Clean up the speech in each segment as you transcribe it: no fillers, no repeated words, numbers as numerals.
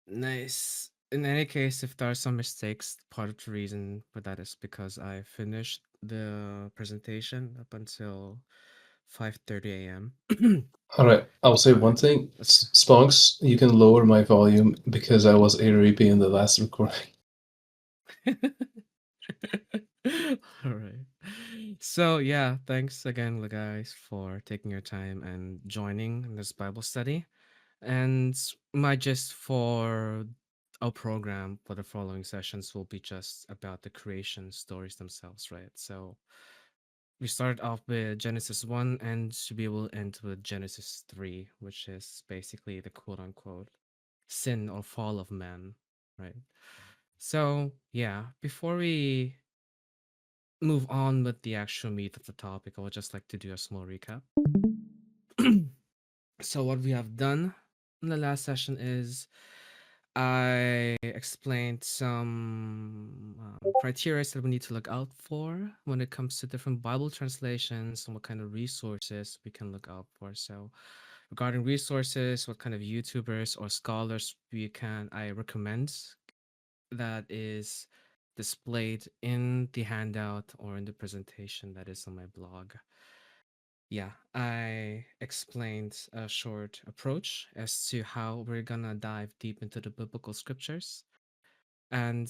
Nice. In any case, if there are some mistakes, part of the reason for that is because I finished the presentation up until 5:30 a.m. All right, I'll say one thing. That's Spunks, you can lower my volume because I was A-rapey in the last recording. all right. So yeah, thanks again, guys, for taking your time and joining in this Bible study. And my gist for our program for the following sessions will be just about the creation stories themselves, right? So we start off with Genesis 1 and should be able to end with Genesis 3, which is basically the quote unquote sin or fall of man, right? So, yeah, before we move on with the actual meat of the topic, I would just like to do a small recap. So, what we have done in the last session is I explained some criteria that we need to look out for when it comes to different Bible translations and what kind of resources we can look out for. So, regarding resources, what kind of YouTubers or scholars I recommend that is displayed in the handout or in the presentation that is on my blog. Yeah, I explained a short approach as to how we're gonna dive deep into the biblical scriptures. And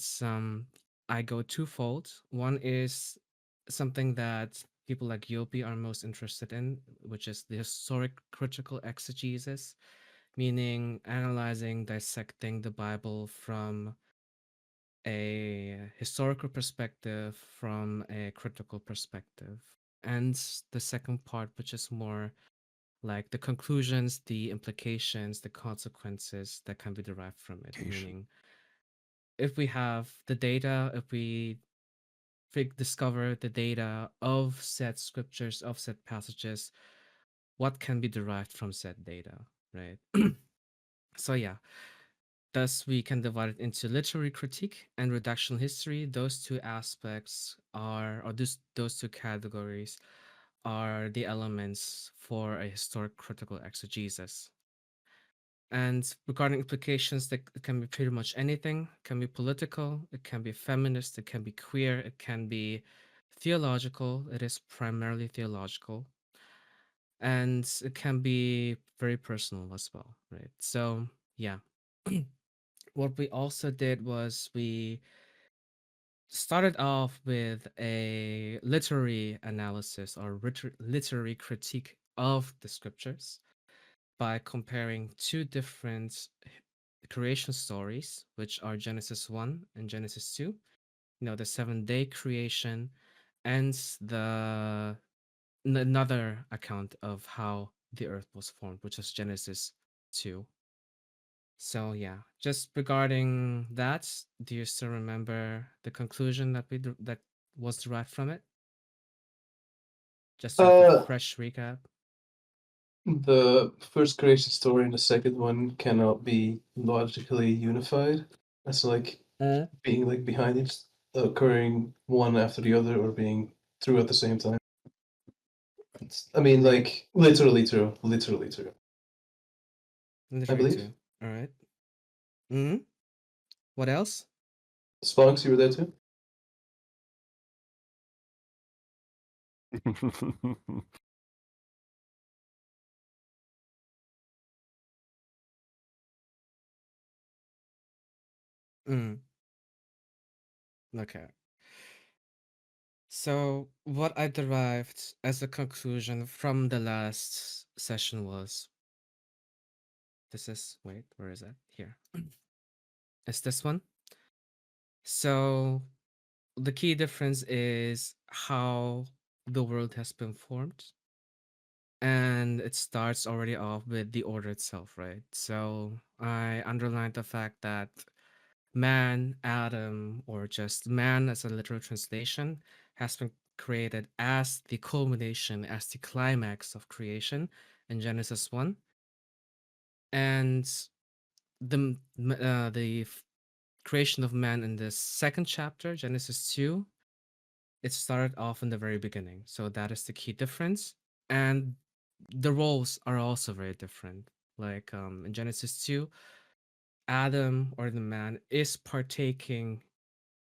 I go twofold. One is something that people like Yopi are most interested in, which is the historic critical exegesis, meaning analyzing, dissecting the Bible from a historical perspective, from a critical perspective. And the second part, which is more like the conclusions, the implications, the consequences that can be derived from it. Meaning, if we have the data, if we discover the data of said scriptures, of said passages, what can be derived from said data, right? So, yeah, thus we can divide it into literary critique and reductional history. Those two aspects are, or those two categories are the elements for a historic critical exegesis. And regarding implications, that it can be pretty much anything. It can be political, it can be feminist, it can be queer, it can be theological. It is primarily theological, and it can be very personal as well, right? So yeah, what we also did was we started off with a literary analysis or literary critique of the scriptures by comparing two different creation stories, which are Genesis 1 and Genesis 2, the 7-day creation, and another account of how the earth was formed, which is Genesis 2. So, yeah, just regarding that, do you still remember the conclusion that was derived from it? Just to have a Uh, fresh recap. the first creation story and the second one cannot be logically unified. That's like being like behind each, occurring one after the other, or being true at the same time. I mean, Right. like literally true. I Literary believe. 2. All right. Mm-hmm. What else? Spunks, you were there too. Mm, okay. So, what I derived as a conclusion from the last session was wait, where is it? Here. It's this one. So, the key difference is how the world has been formed. And it starts already off with the order itself, right? So, I underlined the fact that man, Adam, or just man as a literal translation, has been created as the culmination, as the climax of creation in Genesis 1. And the creation of man in the second chapter, Genesis 2, it started off in the very beginning. So that is the key difference. And the roles are also very different. Like in Genesis 2, Adam or the man is partaking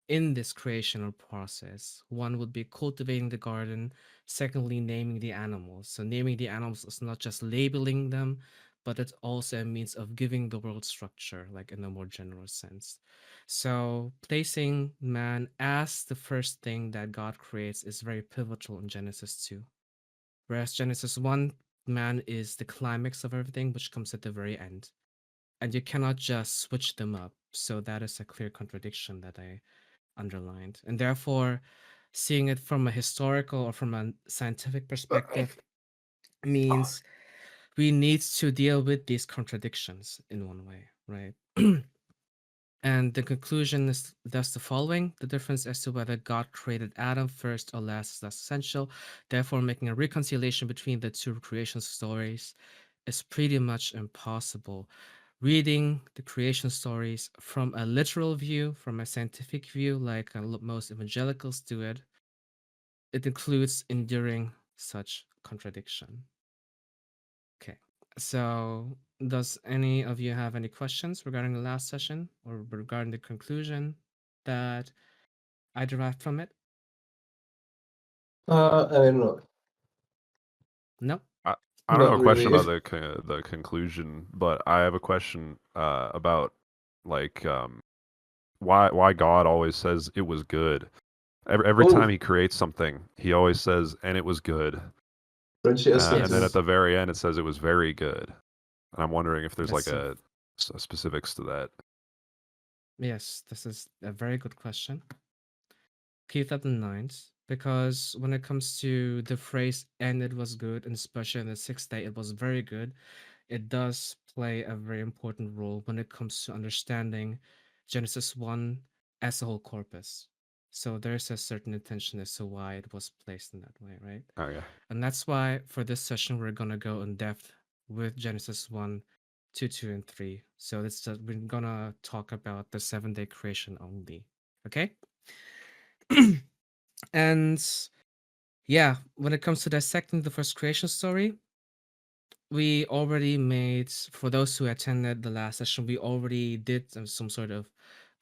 in this creational process. One would be cultivating the garden, secondly, naming the animals. So, naming the animals is not just labeling them, but it's also a means of giving the world structure, like in a more general sense. So, placing man as the first thing that God creates is very pivotal in Genesis 2. Whereas Genesis 1, man is the climax of everything, which comes at the very end. And you cannot just switch them up. So, that is a clear contradiction that I underlined. And therefore, seeing it from a historical or from a scientific perspective means we need to deal with these contradictions in one way, right? And the conclusion is thus the following: the difference as to whether God created Adam first or last is less essential. Therefore, making a reconciliation between the two creation stories is pretty much impossible. Reading the creation stories from a literal view, from a scientific view, like most evangelicals do it, it includes enduring such contradiction. Okay, so does any of you have any questions regarding the last session or regarding the conclusion that I derived from it? I don't know. No? I, I don't have Not a question really. about the conclusion, but I have a question about like why God always says it was good. Every time Oh, he creates something, he always says, and it was good. Frenchie has And then at Yes. the very end, it says it was very good. And I'm wondering if there's like Yes. a specifics to that. Yes, this is a very good question. Keep that in mind because when it comes to the phrase and it was good, and especially on the sixth day, it was very good, it does play a very important role when it comes to understanding Genesis 1 as a whole corpus. So there's a certain intention as to why it was placed in that way, right? Oh yeah. And that's why for this session, we're going to go in depth with Genesis 1, 2, 2, and 3. So we're going to talk about the 7-day creation only. Okay? And yeah, when it comes to dissecting the first creation story, we already made, for those who attended the last session, we already did some sort of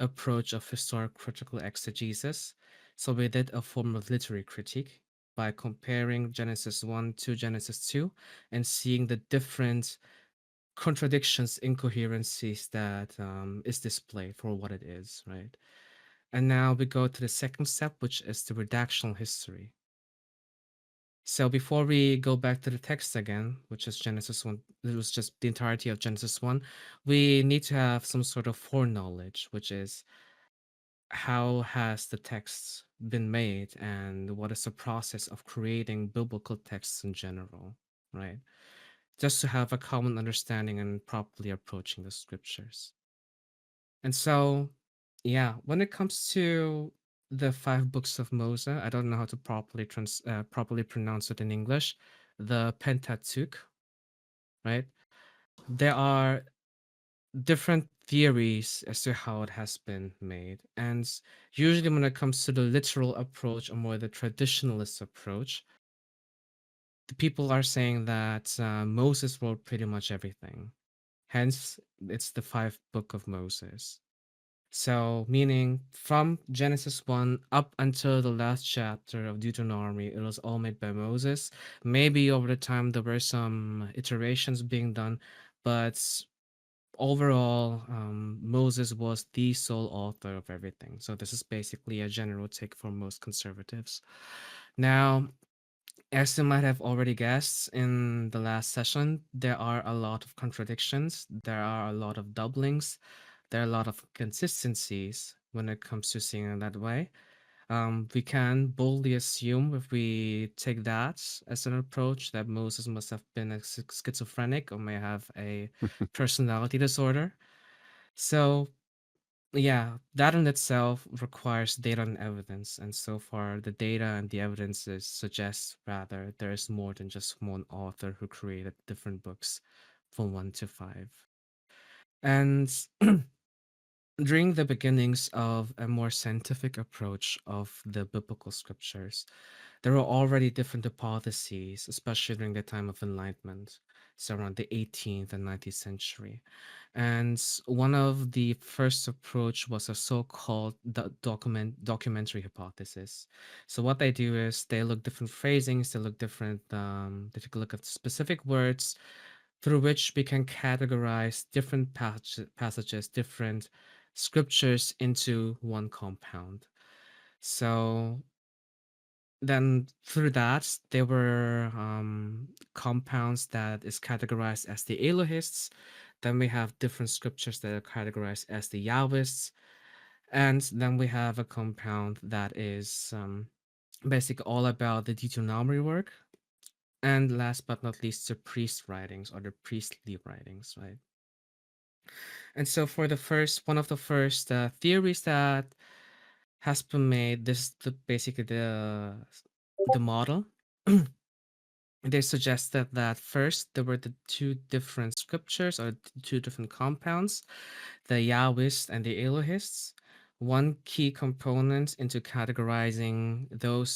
approach of historic critical exegesis. So we did a form of literary critique by comparing Genesis 1 to Genesis 2 and seeing the different contradictions, incoherencies that is displayed for what it is, right? And now we go to the second step, which is the redactional history. So before we go back to the text again, which is Genesis 1, it was just the entirety of Genesis 1, we need to have some sort of foreknowledge, which is how has the text been made and what is the process of creating biblical texts in general, right? Just to have a common understanding and properly approaching the scriptures. And so, yeah, when it comes to the five books of Moses, I don't know how to properly pronounce it in English. The Pentateuch, right? There are different theories as to how it has been made, and usually when it comes to the literal approach or more the traditionalist approach, the people are saying that Moses wrote pretty much everything. Hence, it's the five book of Moses. So, meaning from Genesis 1 up until the last chapter of Deuteronomy, it was all made by Moses. Maybe over the time there were some iterations being done, but overall, Moses was the sole author of everything. So, this is basically a general take for most conservatives. Now, as you might have already guessed in the last session, there are a lot of contradictions, there are a lot of doublings, there are a lot of consistencies when it comes to seeing it that way. We can boldly assume, if we take that as an approach, that Moses must have been a schizophrenic or may have a personality disorder. So, yeah, that in itself requires data and evidence, and so far the data and the evidences suggest rather there is more than just one author who created different books from 1 to 5. And during the beginnings of a more scientific approach of the biblical scriptures, there were already different hypotheses, especially during the time of enlightenment. so around the 18th and 19th century. And one of the first approach was a so-called documentary hypothesis. So what they do is they look different phrasings, they look different, they take a look at specific words through which we can categorize different passages, different scriptures into one compound. So then through that, there were compounds that is categorized as the Elohists. Then we have different scriptures that are categorized as the Yahwists. And then we have a compound that is basically all about the Deuteronomy work. And last but not least, the priest writings or the priestly writings, right? And so for the first, one of the first theories that has been made, this is basically the model. They suggested that first there were the two different scriptures or two different compounds, the Yahwists and the Elohists. One key component into categorizing the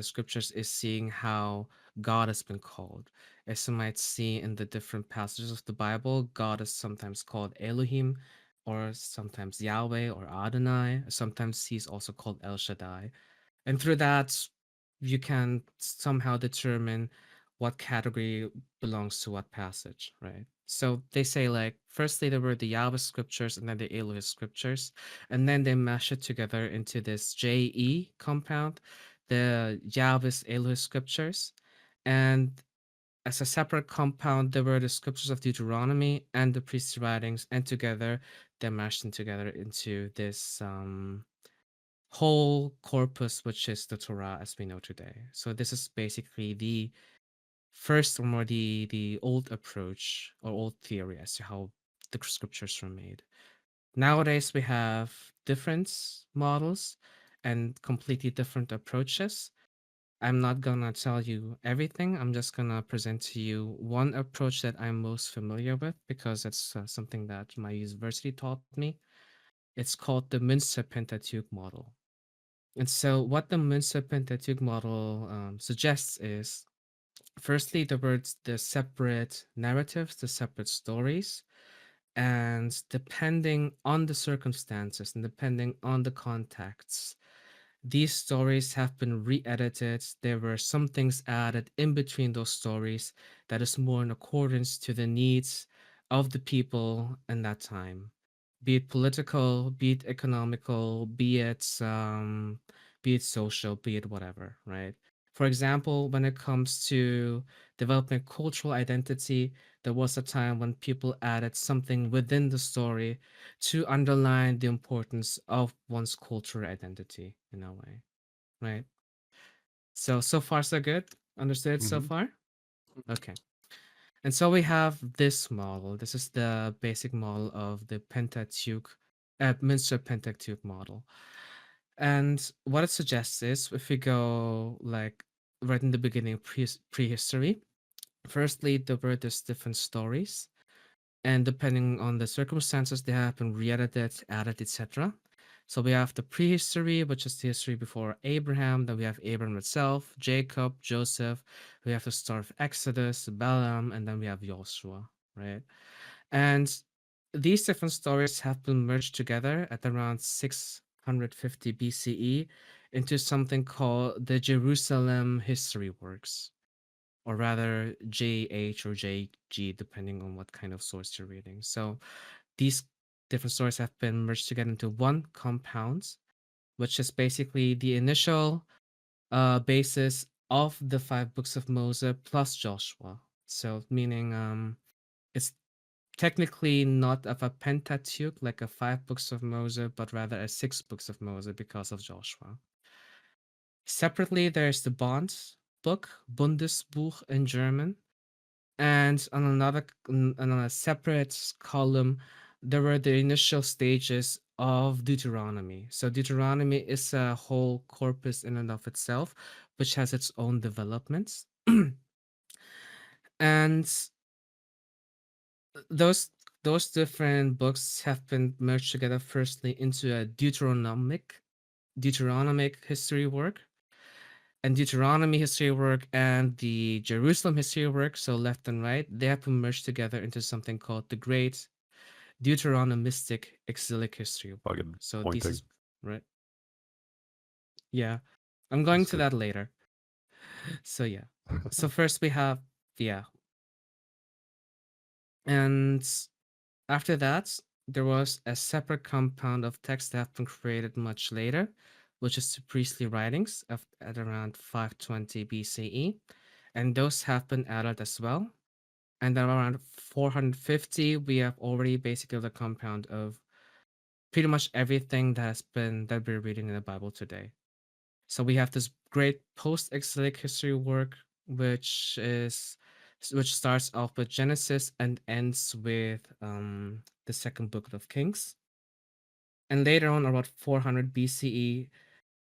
scriptures is seeing how God has been called. As you might see in the different passages of the Bible, God is sometimes called Elohim, or sometimes Yahweh or Adonai. Sometimes he's also called El Shaddai. And through that, you can somehow determine what category belongs to what passage, right? So they say, like, firstly there were the Yahweh scriptures and then the Elohist scriptures, and then they mash it together into this JE compound, the Yahweh's Elohist scriptures. And as a separate compound, there were the scriptures of Deuteronomy and the priestly writings, and together they mashed them together into this whole corpus, which is the Torah as we know today. So this is basically the first, or more the old approach or old theory as to how the scriptures were made. Nowadays we have different models and completely different approaches. I'm not gonna tell you everything. I'm just gonna present to you one approach that I'm most familiar with because it's something that my university taught me. It's called the Münster Pentateuch model. And so, what the Münster Pentateuch model suggests is, firstly, the separate narratives, the separate stories, and depending on the circumstances and depending on the contexts, these stories have been re-edited. There were some things added in between those stories that is more in accordance to the needs of the people in that time, be it political, be it economical, be it social, be it whatever, right? For example, when it comes to developing cultural identity, there was a time when people added something within the story to underline the importance of one's cultural identity in a way, right? So far so good. Understood so Hmm. far? Okay. And so we have this model. This is the basic model of the Pentateuch, Minster Pentateuch model. And what it suggests is, if we go like right in the beginning, prehistory, firstly, there were these different stories, and depending on the circumstances, they have been re-edited, added, etc. So we have the prehistory, which is the history before Abraham. Then we have Abraham itself, Jacob, Joseph. We have the start of Exodus, Balaam, and then we have Joshua, right? And these different stories have been merged together at around 650 BCE into something called the Jerusalem History Works, or rather JH or JG, depending on what kind of source you're reading. So these different stories have been merged together into one compound, which is basically the initial basis of the five books of Moses plus Joshua. So meaning it's technically not of a Pentateuch like a five books of Moses, but rather a six books of Moses because of Joshua. Separately, there's the Bond book, Bundesbuch in German, and on a separate column, there were the initial stages of Deuteronomy. So Deuteronomy is a whole corpus in and of itself, which has its own developments. And those those different books have been merged together firstly into a Deuteronomic history work. and Deuteronomy history work and the Jerusalem history work, so left and right, they have been merged together into something called the Great Deuteronomistic Exilic History work. Fucking So this pointing. is right. Yeah. I'm going to Sick. that later. So yeah. So first we have yeah. And after that, there was a separate compound of text that have been created much later, which is the priestly writings at around 520 BCE. And those have been added as well. And then around 450, we have already basically the compound of pretty much everything that we're reading in the Bible today. So we have this great post-exilic history work, which starts off with Genesis and ends with the second book of Kings. And later on, around 400 BCE,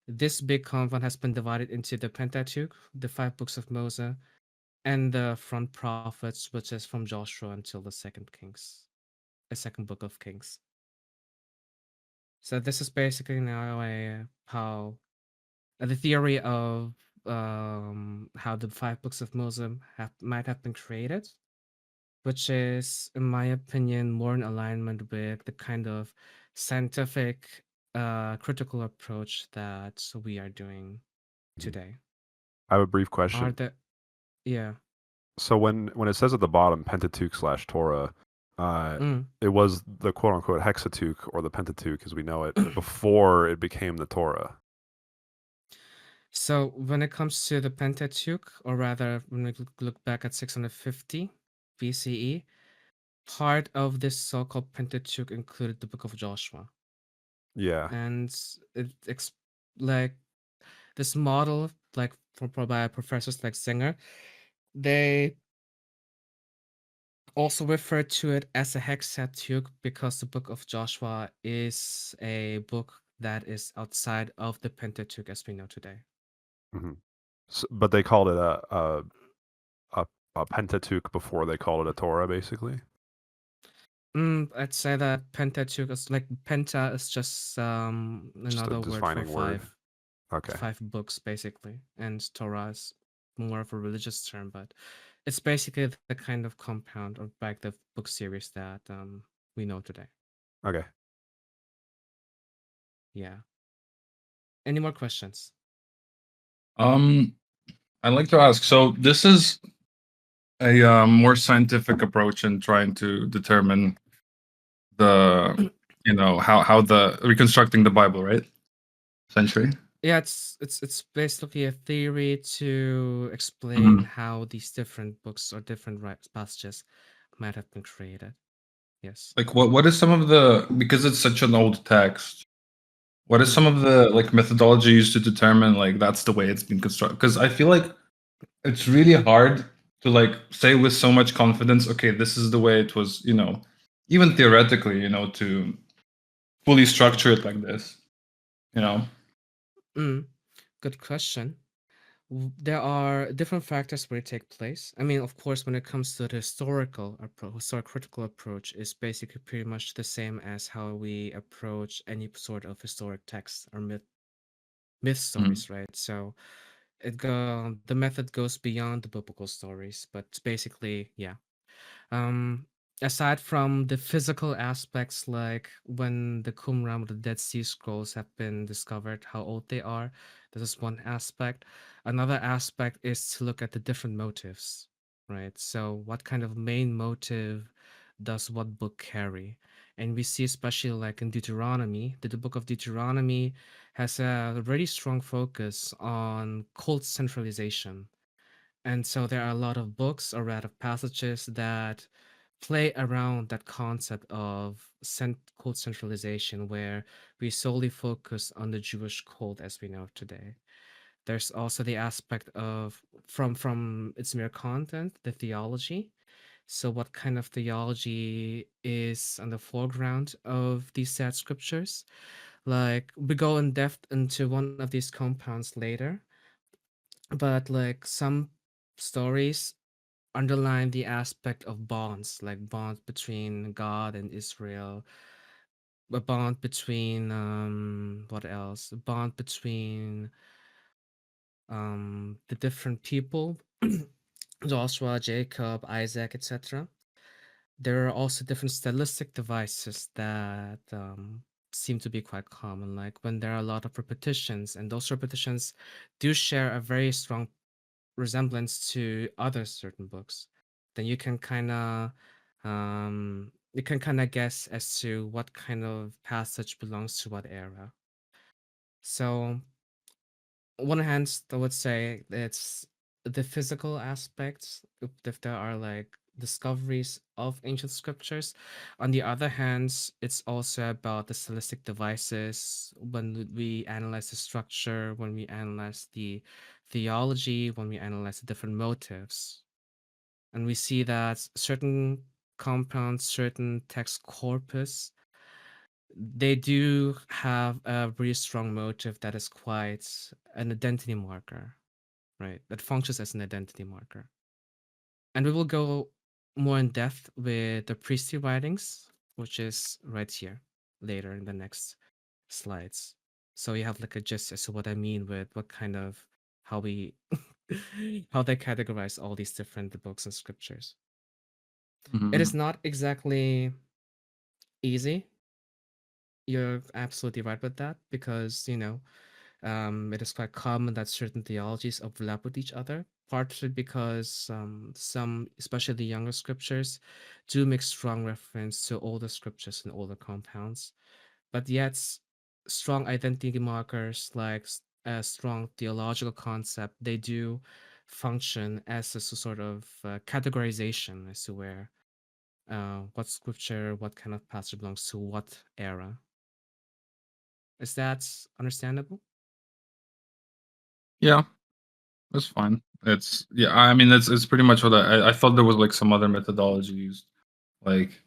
this big compound has been divided into the Pentateuch, the five books of Moses, and the front prophets, which is from Joshua until the second book of Kings. So this is basically now how the theory of how the five books of Moses might have been created, which is, in my opinion, more in alignment with the kind of scientific, critical approach that we are doing Mhm. today. I have a brief Are question. the yeah. So when it says at the bottom Pentateuch slash Torah, Mm. it was the quote unquote Hexateuch or the Pentateuch as we know it before it became the Torah. So when it comes to the Pentateuch, or rather, when we look back at 650 BCE, part of this so-called Pentateuch included the Book of Joshua, Yeah. and like this model, like by professors like Singer, they also refer to it as a Hexateuch because the Book of Joshua is a book that is outside of the Pentateuch as we know today. hmm but they called it a a Pentateuch before they called it a Torah, basically. I'd say that Pentateuch is like penta is just Just a another word for defining word. Okay. five books basically, and Torah is more of a religious term, but it's basically the kind of compound or like the book series that we know today. Okay. Yeah. Any more questions? Um, I'd like to ask. So this is a more scientific approach in trying to determine the, how the reconstructing the Bible, right? Essentially. Yeah, it's basically a theory to explain Mhm. how these different books or different passages might have been created. Yes. Like what is some of the, because it's such an old text, what is some of the like methodology used to determine like that's the way it's been constructed? Because I feel like it's really hard to like say with so much confidence, okay, this is the way it was, even theoretically, to fully structure it like this, you know. Mm, good question. There are different factors where it take place. I mean, of course, when it comes to the historical approach, historic critical approach is basically pretty much the same as how we approach any sort of historic text or myth Mhm. stories, right? So the method goes beyond the biblical stories, but basically, yeah. Um, Aside from the physical aspects, like when the Qumran or the Dead Sea Scrolls have been discovered, how old they are, this is one aspect. Another aspect is to look at the different motives, right? So, what kind of main motive does what book carry? And we see, especially like in Deuteronomy, that the book of Deuteronomy has a very strong focus on cult centralization, and so there are a lot of books or rather passages that play around that concept of cult centralization, where we solely focus on the Jewish cult as we know today. There's also the aspect of from its mere content, the theology. So what kind of theology is on the foreground of these sad scriptures? Like we go in depth into one of these compounds later, but like some stories underline the aspect of bonds, like bonds between God and Israel, a bond between what else? A bond between the different people, Joshua, Jacob, Isaac, etc. There are also different stylistic devices that seem to be quite common, like when there are a lot of repetitions, and those repetitions do share a very strong resemblance to other certain books. Then you can kind of guess as to what kind of passage belongs to what era. So on one hand, I would say it's the physical aspects, if there are like discoveries of ancient scriptures. On the other hand, it's also about the stylistic devices when we analyze the structure, when we analyze the theology, when we analyze the different motives. And we see that certain compounds, certain text corpus, they do have a really strong motive that is quite an identity marker, right? That functions as an identity marker. And we will go more in depth with the priestly writings, which is right here later in the next slides. So you have like a gist as to what I mean with what kind of how we how they categorize all these different books and scriptures. It is Mhm. not exactly easy. You're absolutely right with that because, it is quite common that certain theologies overlap with each other, partly because some, especially the younger scriptures, do make strong reference to older scriptures and older compounds. But yet, strong identity markers like a strong theological concept, they do function as a sort of categorization as to where what scripture, what kind of passage belongs to what era. Is that understandable? Yeah, that's fine. It's yeah. I mean, it's pretty much what I thought there was like some other methodology used, like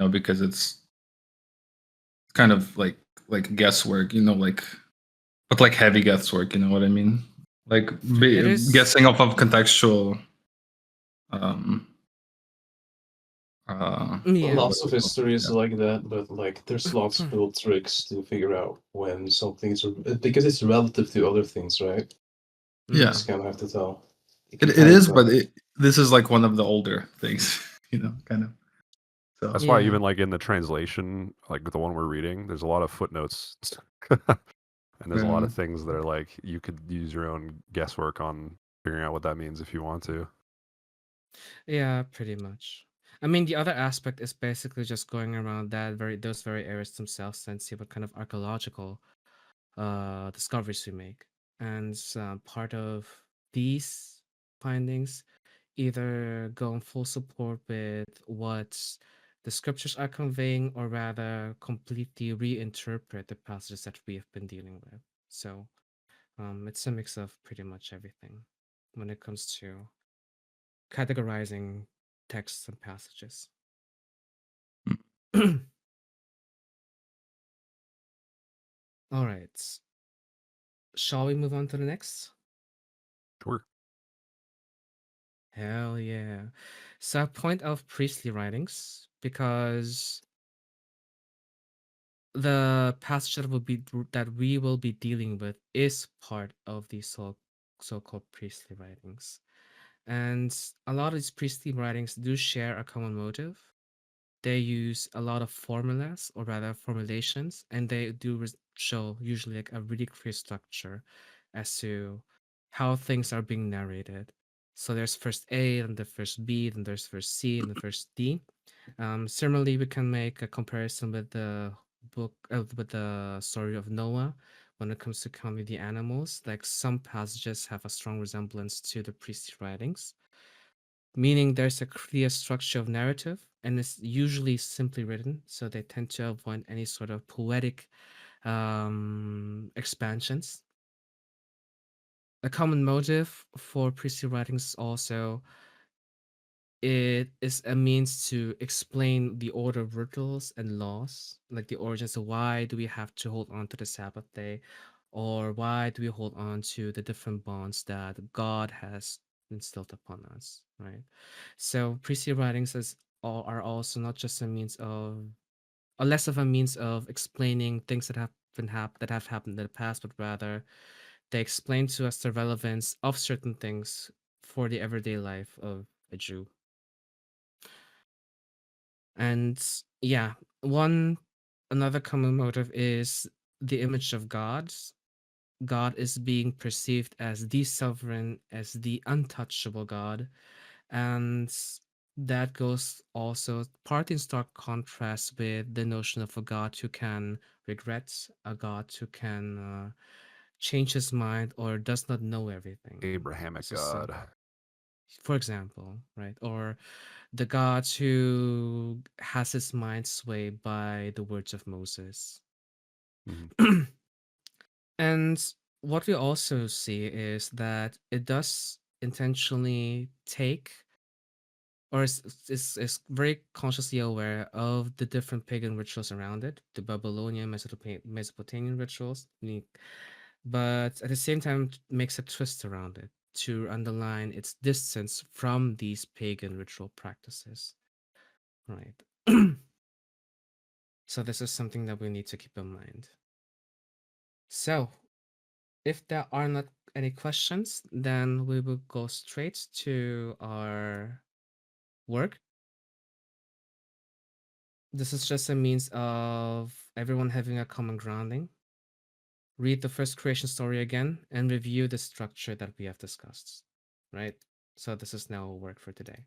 because it's kind of like guesswork, but like heavy guesswork. You know what I mean? Like It is. guessing off of contextual. Um. Yeah. Lots What's of it called? history is Yeah. like that, but like there's lots of little tricks to figure out when something's because it's relative to other things, right? You Yeah. Mm. just kind of have to tell. You It can it kind of is, tell. but this is like one of the older things. Kind of. So That's why Yeah. even like in the translation, like the one we're reading, there's a lot of footnotes, and there's a lot yeah. of things that are like you could use your own guesswork on figuring out what that means if you want to. Yeah, pretty much. I mean, the other aspect is basically just going around those very areas themselves and see what kind of archaeological discoveries we make. And part of these findings either go in full support with what the scriptures are conveying, or rather completely reinterpret the passages that we have been dealing with. So it's a mix of pretty much everything when it comes to categorizing texts and passages. All right. Shall we move on to the next? Sure. Hell yeah. So I point out priestly writings because the passage that we will be dealing with is part of these so-called priestly writings. And a lot of these priestly writings do share a common motive. They use a lot of formulas, or rather formulations, and they do show usually like a really clear structure as to how things are being narrated. So there's first A, then the first B, then there's first C, and the first D. Similarly, we can make a comparison with the with the story of Noah when it comes to counting the animals. Like some passages have a strong resemblance to the priestly writings, meaning there's a clear structure of narrative and it's usually simply written, so they tend to avoid any sort of poetic expansions. A common motive for priestly writings is also it is a means to explain the order of rituals and laws, like the origins of why do we have to hold on to the Sabbath day, or why do we hold on to the different bonds that God has instilled upon us, right? So priestly writings are also not just a means of, or less of a means of explaining things that have happened in the past, but rather They explain to us the relevance of certain things for the everyday life of a Jew. And yeah, another common motive is the image of God. God is being perceived as the sovereign, as the untouchable God. And that goes also part in stark contrast with the notion of a God who can regret, a God who can change his mind or does not know everything. Abrahamic This is God. for example, right? Or the God who has his mind swayed by the words of Moses. Mhm. And what we also see is that it does intentionally take or is very consciously aware of the different pagan rituals around it, the Babylonian, Mesopotamian rituals, but at the same time makes a twist around it to underline its distance from these pagan ritual practices. Right. So this is something that we need to keep in mind. So, if there are not any questions, then we will go straight to our work. This is just a means of everyone having a common grounding. Read the first creation story again and review the structure that we have discussed. Right? So this is now work for today.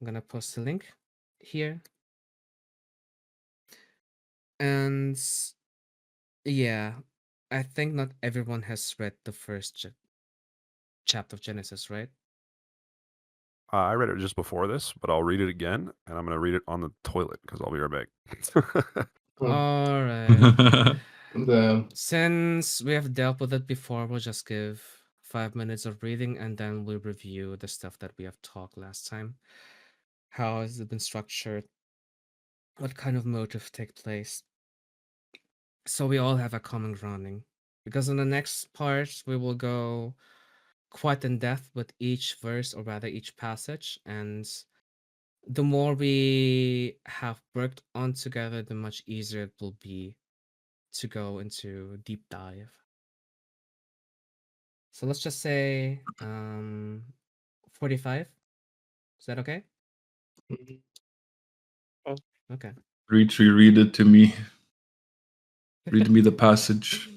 I'm gonna post a link here. And yeah, I think not everyone has read the first chapter of Genesis, right? I read it just before this, but I'll read it again, and I'm gonna read it on the toilet because I'll be right back. All right. The Since we have dealt with it before, we'll just give 5 minutes of reading and then we'll review the stuff that we have talked last time. How has it been structured? What kind of motive take place? So we all have a common grounding. Because in the next part, we will go quite in depth with each verse, or rather each passage. And the more we have worked on together, the much easier it will be to go into deep dive. So let's just say 45. Is that okay? Okay. Read it to me. Read me the passage.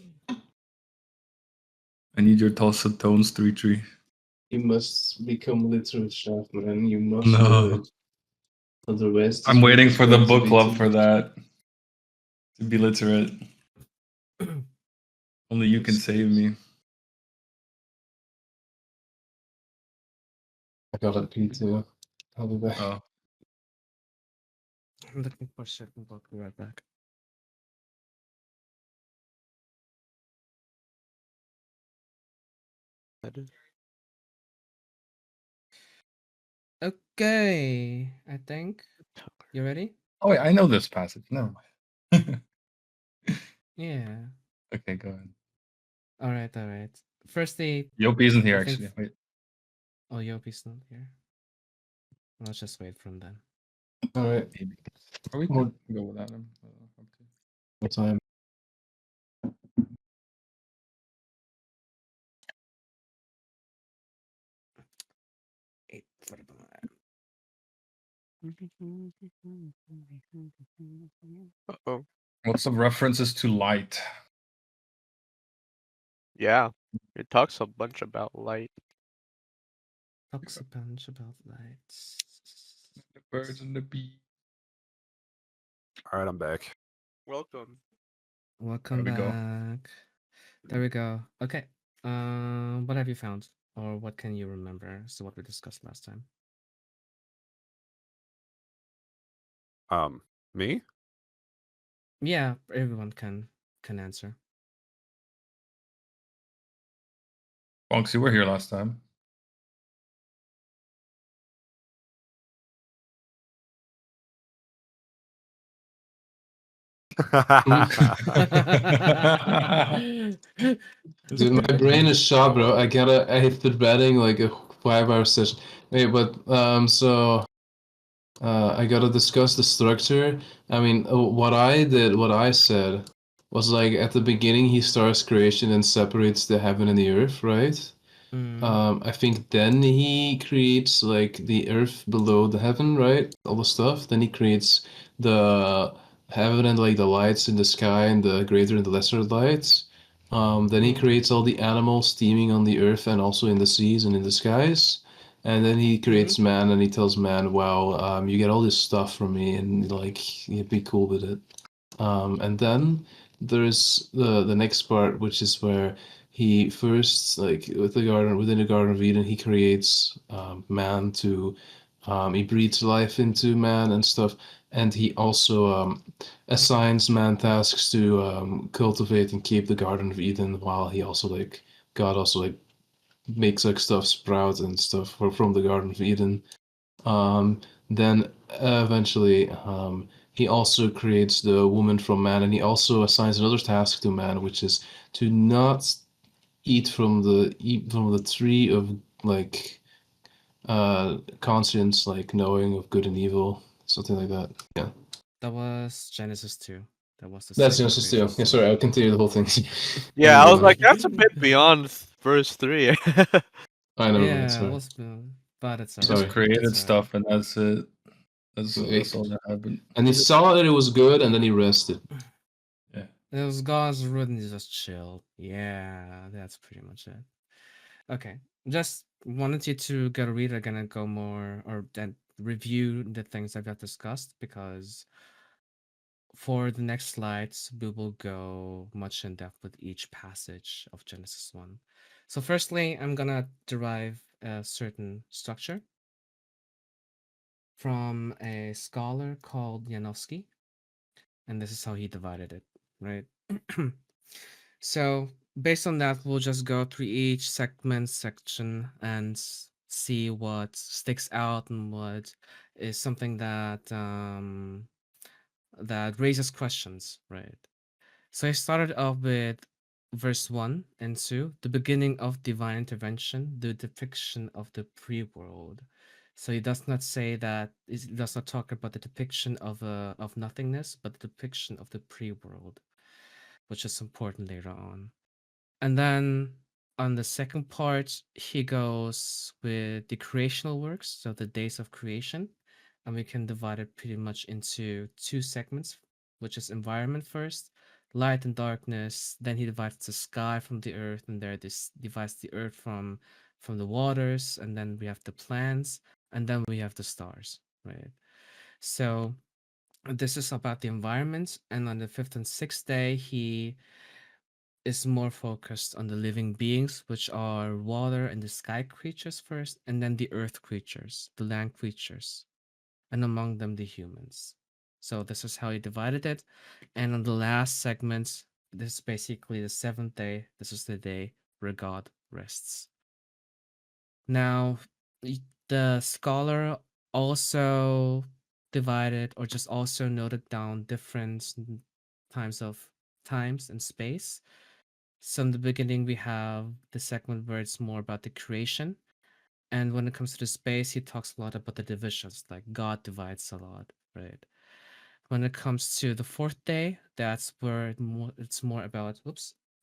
I need your dulcet tones, 3-3. you must become literate, chef, man. You must do No. it. Otherwise, I'm waiting for the book club for that. To be literate. Only you can save me. I got a pee too. I'll be back. Oh. I'm looking for a certain book. Be right back. Okay, I think. You ready? Oh wait, I know this passage. No. Yeah. Okay, go ahead. All right, all right. Firstly, Yopi isn't here I think actually. Wait. oh, Yopi's not here. Let's just wait from then. All right. Maybe. Or we More- can go without him. What time? Eight. Uh-oh. What's the references to light? Yeah. It talks a bunch about light. Talks a bunch about lights. The birds and the bees. All right, I'm back. Welcome. Welcome There we go. back. There we go. Okay. What have you found, or what can you remember? So what we discussed last time. Me? Yeah, everyone can answer. Bonks, you were here last time. Dude, my brain is shot, bro. I hit the betting like a 5-hour session. Wait, but so I gotta discuss the structure. I mean, what I said was like at the beginning he starts creation and separates the heaven and the earth, right? I think then he creates like the earth below the heaven, right? All the stuff. Then he creates the heaven and like the lights in the sky and the greater and the lesser lights. Then he creates all the animals teeming on the earth and also in the seas and in the skies. And then he creates man and he tells man, "Wow, you get all this stuff from me, and like you'd be cool with it." And then there's the next part, which is where he first, like within the Garden of Eden, he creates man to he breathes life into man and stuff, and he also assigns man tasks to cultivate and keep the Garden of Eden, while he also like God also like makes like stuff sprout and stuff from the Garden of Eden. Then eventually, he also creates the woman from man, and he also assigns another task to man, which is to not eat from the tree of like conscience, like knowing of good and evil, something like that. Yeah, That was Genesis 2. That was the that's second Genesis 2. creation Yeah, story. sorry, I'll continue the whole thing. Yeah, I was like, that's a on. bit beyond verse 3. I never mind. Yeah, it Sorry. was, but it's He alright. just Sorry. created It's alright. stuff, and that's it. That's Like, all that happened. and he saw that it was good, and then he rested. Yeah. It was God's root and he just chilled. Yeah, that's pretty much it. Okay, just wanted you to get a read again and go more or then review the things that got discussed, because for the next slides we will go much in depth with each passage of Genesis 1. So firstly, I'm gonna derive a certain structure from a scholar called Janowski, and this is how he divided it, right? So based on that, we'll just go through each section and see what sticks out and what is something that that raises questions, right? So I started off with verse 1 and 2, the beginning of divine intervention, the depiction of the pre-world. So he does not say that, he does not talk about the depiction of nothingness, but the depiction of the pre-world, which is important later on. And then on the second part, he goes with the creational works, so the days of creation. And we can divide it pretty much into two segments, which is environment first, light and darkness. Then he divides the sky from the earth, and there this divides the earth from the waters, and then we have the plants, and then we have the stars, right? So this is about the environment, and on the fifth and sixth day, he is more focused on the living beings, which are water and the sky creatures first, and then the earth creatures, the land creatures, and among them the humans. So this is how he divided it. And on the last segment, this is basically the seventh day. This is the day where God rests. Now, the scholar also divided or just also noted down different times and space. So in the beginning, we have the segment where it's more about the creation. And when it comes to the space, he talks a lot about the divisions, like God divides a lot, right? When it comes to the fourth day, that's where it's more about,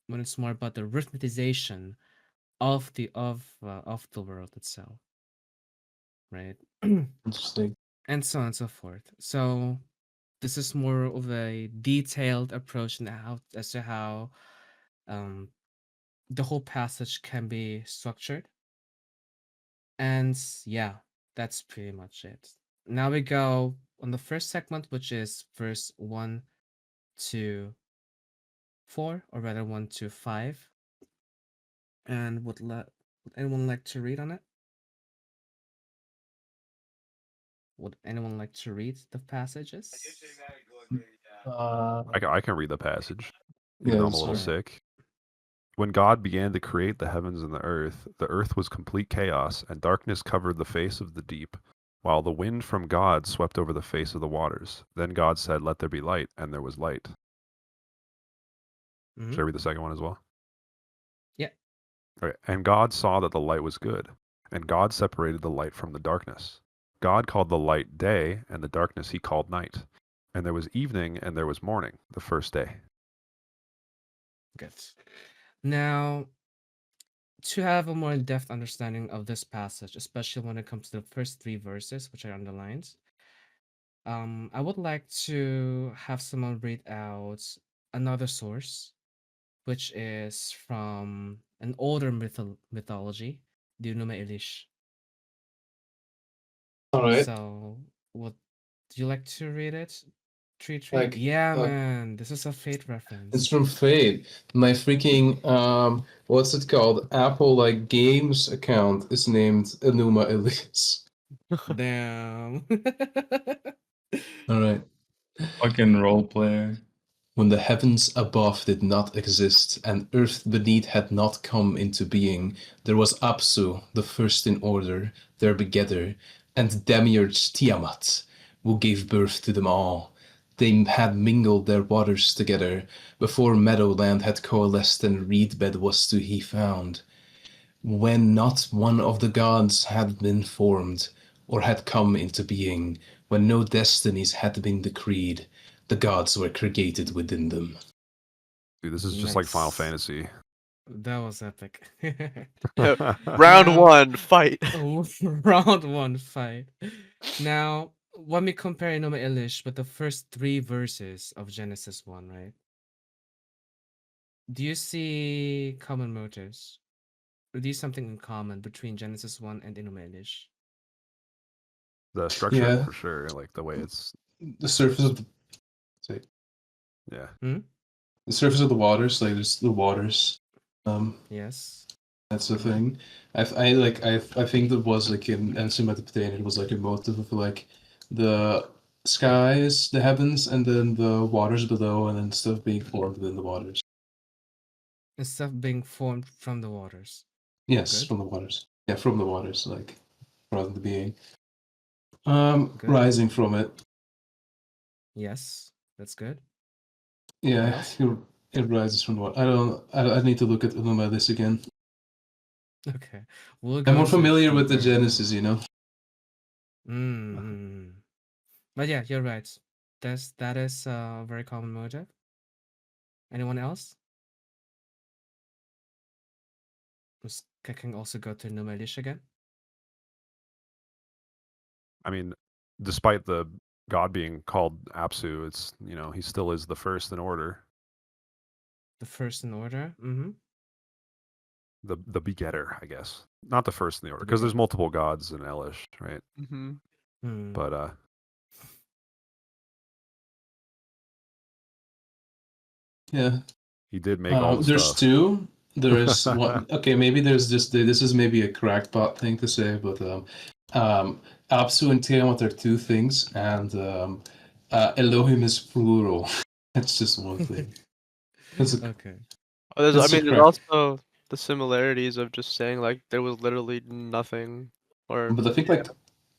when it's more about the rhythmization of the world itself, right? Interesting. And so on and so forth. So this is more of a detailed approach in how as to how um, the whole passage can be structured. And yeah, that's pretty much it. Now we go on the first segment, which is verse 1 to 4, or rather 1 to 5. And would anyone like to read on it? Would anyone like to read the passages? I can read the passage, even Yeah, though I'm a that's little fine. sick. When God began to create the heavens and the earth was complete chaos, and darkness covered the face of the deep, while the wind from God swept over the face of the waters. Then God said, "Let there be light," and there was light. Should I read the second one as well? Yeah. Okay. And God saw that the light was good, and God separated the light from the darkness. God called the light day, and the darkness he called night. And there was evening and there was morning, the first day. Good. Now, to have a more in-depth understanding of this passage, especially when it comes to the first 3 verses, which I underlined, I would like to have someone read out another source, which is from an older mythology, the Numa Elish. All right. So, would you like to read it? Tree. Like, Yeah, man, this is a Fate reference. It's from Fate. My freaking what's it called? Apple like games account is named Enuma Elias. Damn. All right. Fucking role player. When the heavens above did not exist and earth beneath had not come into being, there was Apsu, the first in order, their begetter, and demiurge Tiamat, who gave birth to them all. They had mingled their waters together, before meadowland had coalesced and reedbed was to he found. When not one of the gods had been formed, or had come into being, when no destinies had been decreed, the gods were created within them. Dude, this is just like Final Nice. Fantasy. That was epic. Round Now- 1, fight. Round 1 fight. Now, when we compare Enuma Elish with the first 3 verses of Genesis 1, right? Do you see common motives? Or do you see something in common between Genesis 1 and Enuma Elish? The structure, Yeah. for sure. Like the way it's, The surface of yeah. the surface of the waters, like there's the waters. Yes. That's the thing. I think there was like in Mesopotamia it was like a motive of like the skies, the heavens, and then the waters below, and then stuff being formed within the waters. And stuff being formed from the waters. Yes, Good. from the waters. Yeah, from the waters, like rather than being. Good. Rising from it. Yes, that's good. Yeah, else? it rises from the water. I need to look at this again. Okay. We'll I'm more into it familiar with the deeper. Genesis, you know. Mm. But yeah, you're right. That is a very common motive. Anyone else? I can also go to Enuma Elish again. I mean, despite the god being called Apsu, it's, he still is the first in order. The first in order. Mm-hmm. The begetter, I guess. Not the first in the order, The because there's begetter. multiple gods in Elish, right? Mm-hmm. Hmm. But Yeah. he did make all the There's stuff. two. There's one. Okay, maybe there's just this is maybe a crackpot thing to say, but Apsu and Tiamat are two things, and Elohim is plural. That's just one thing. That's a, Okay. Oh, That's there's correct. also the similarities of just saying like there was literally nothing, or but I think like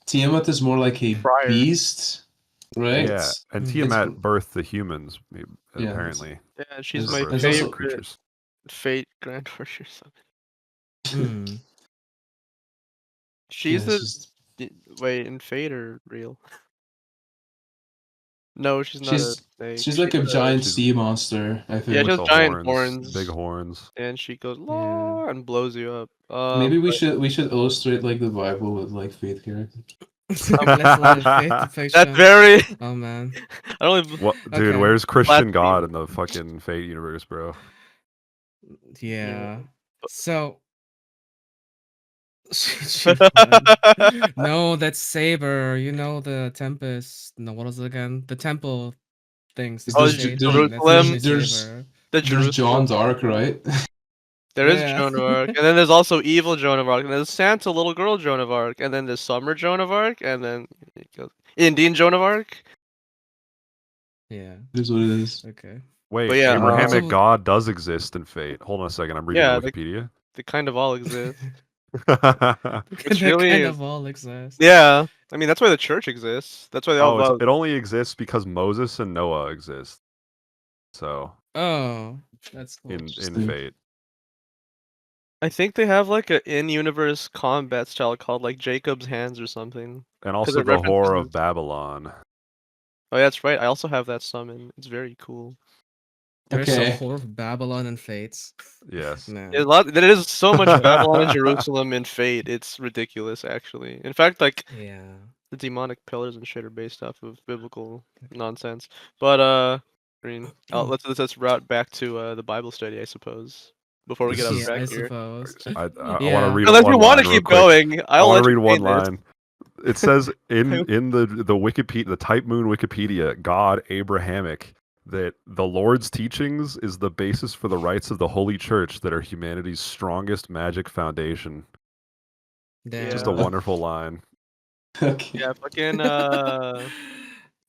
Tiamat is more like a Prior. beast, right? Yeah, and Mm. Tiamat It's- birthed the humans, Yeah, apparently. yeah, she's There's- my there's Birthed also- the favorite creatures. fate granddaughter or something. Hmm. She's Yeah, wait, in Fate or real? No, she's not a she's snake. she's like a giant she's- sea monster. I think. Yeah, With just the giant horns, big horns. horns. And she goes Yeah. "La," and blows you up. Maybe we but should illustrate like the Bible with like faith characters. Let's let faith depiction. That's very. Oh man. I don't even. What, dude? Okay. Where's Christian Blasphemy. God in the fucking Fate universe, bro? Yeah. but- So. She won. No, that's Saber. You know the Tempest. No, what was it again? The temple things. the Oh, shade there's- thing, that's usually there's- Saber. The There's Jerusalem. John Dark, right? There is Yeah. Joan of Arc, and then there's also evil Joan of Arc, and there's Santa little girl Joan of Arc, and then there's Summer Joan of Arc, and then it goes Indian Joan of Arc. Yeah. Here's what it is. Okay. Wait, But yeah, Abrahamic also- God does exist in Fate. Hold on a second, I'm reading Yeah, Wikipedia. They kind of all exist. That really kind is. of all exists. Yeah, I mean that's why the church exists. That's why they all. It only exists because Moses and Noah exist. So Oh, that's cool. in Interesting. Fate, I think they have like an in-universe combat style called like Jacob's Hands or something. and also it the Whore references- of Babylon. Oh, yeah, that's right. I also have that summon. It's very cool. There's a Okay. whore of Babylon and Fates. Yes. Man. There is so much Babylon and Jerusalem in Fate. It's ridiculous, actually. In fact, like Yeah. the demonic pillars and shit are based off of biblical nonsense. But I mean, let's route back to the Bible study, I suppose, before we This get off is Yeah, I track here. suppose. I want to Yeah. read Unless you one want line to real keep quick. going, I I'll want to read one entertain this. line. It says in the Wikipedia, the Type Moon Wikipedia, God Abrahamic, that the Lord's teachings is the basis for the rites of the Holy Church that are humanity's strongest magic foundation. Damn. Just a Yeah. wonderful line. Okay. Yeah, fucking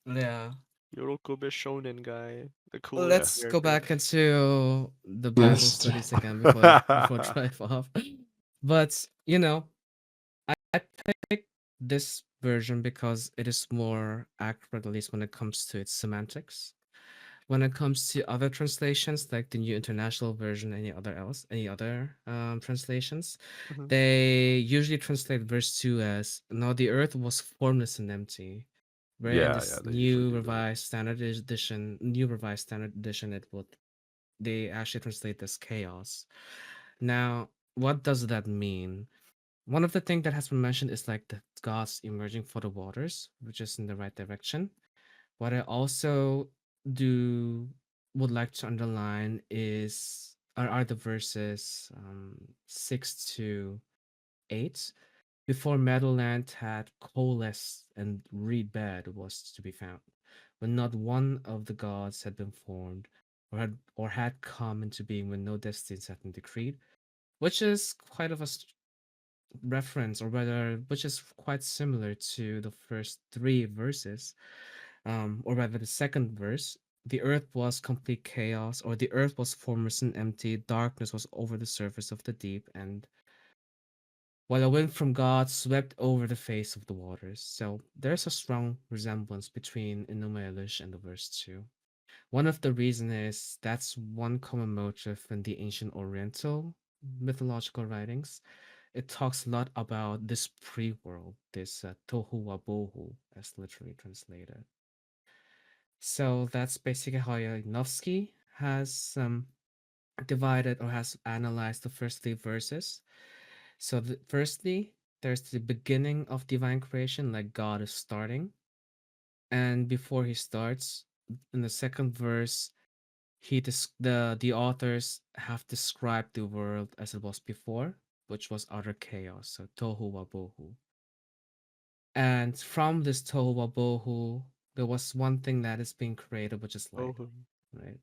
Yeah. Yorokobe Shonen guy, the coolest Let's go character. back into the Bible Yes. studies again before drive off. But I picked this version because it is more accurate, at least when it comes to its semantics. When it comes to other translations, like the New International Version, any other translations, Mhm. they usually translate verse 2 as, "Now the earth was formless and empty." Right? In Yeah, this they usually do that. New Revised Standard Edition, they actually translate this chaos. Now, what does that mean? One of the things that has been mentioned is like the gods emerging for the waters, which is in the right direction. What I also do would like to underline are the verses 6 to 8. Before Meadowland had coalesced and reed bed was to be found, when not one of the gods had been formed, or had come into being, when no destinies had been decreed, which is quite of a reference, or rather, which is quite similar to the first 3 verses, or rather the second verse. The earth was complete chaos, or the earth was formless and empty. Darkness was over the surface of the deep, and while a wind from God swept over the face of the waters. So there's a strong resemblance between Enuma Elish and the verse 2. One of the reasons is that's one common motif in the ancient Oriental mythological writings. It talks a lot about this pre-world, this tohu wabohu, as literally translated. So that's basically how Yanovsky has divided or has analyzed the first 3 verses. So, firstly, there's the beginning of divine creation, like God is starting. And before he starts, in the second verse, the authors have described the world as it was before, which was utter chaos, so tohu wabohu. And from this tohu wabohu, there was one thing that is being created, which is light, Oh. right?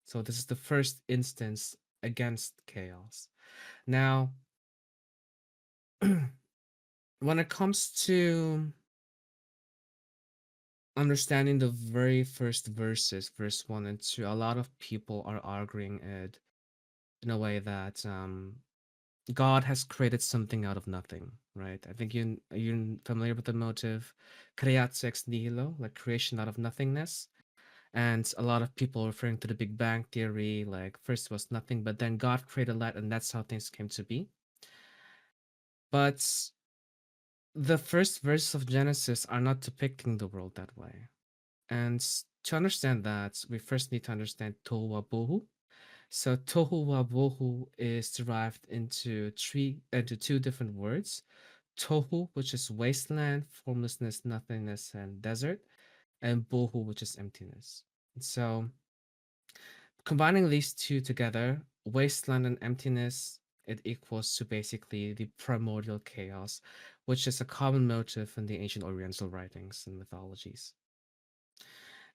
So this is the first instance against chaos. Now, when it comes to understanding the very first verses, verse 1 and 2, a lot of people are arguing it in a way that God has created something out of nothing, right? I think you're familiar with the motive creatio ex nihilo, like creation out of nothingness. And a lot of people referring to the Big Bang Theory, like first was nothing, but then God created light, and that's how things came to be. But the first verses of Genesis are not depicting the world that way. And to understand that, we first need to understand Tohu Wabohu. So Tohu Wabohu is derived into 2 different words. Tohu, which is wasteland, formlessness, nothingness, and desert, and Bohu, which is emptiness. So combining these 2 together, wasteland and emptiness, it equals to basically the primordial chaos, which is a common motif in the ancient Oriental writings and mythologies.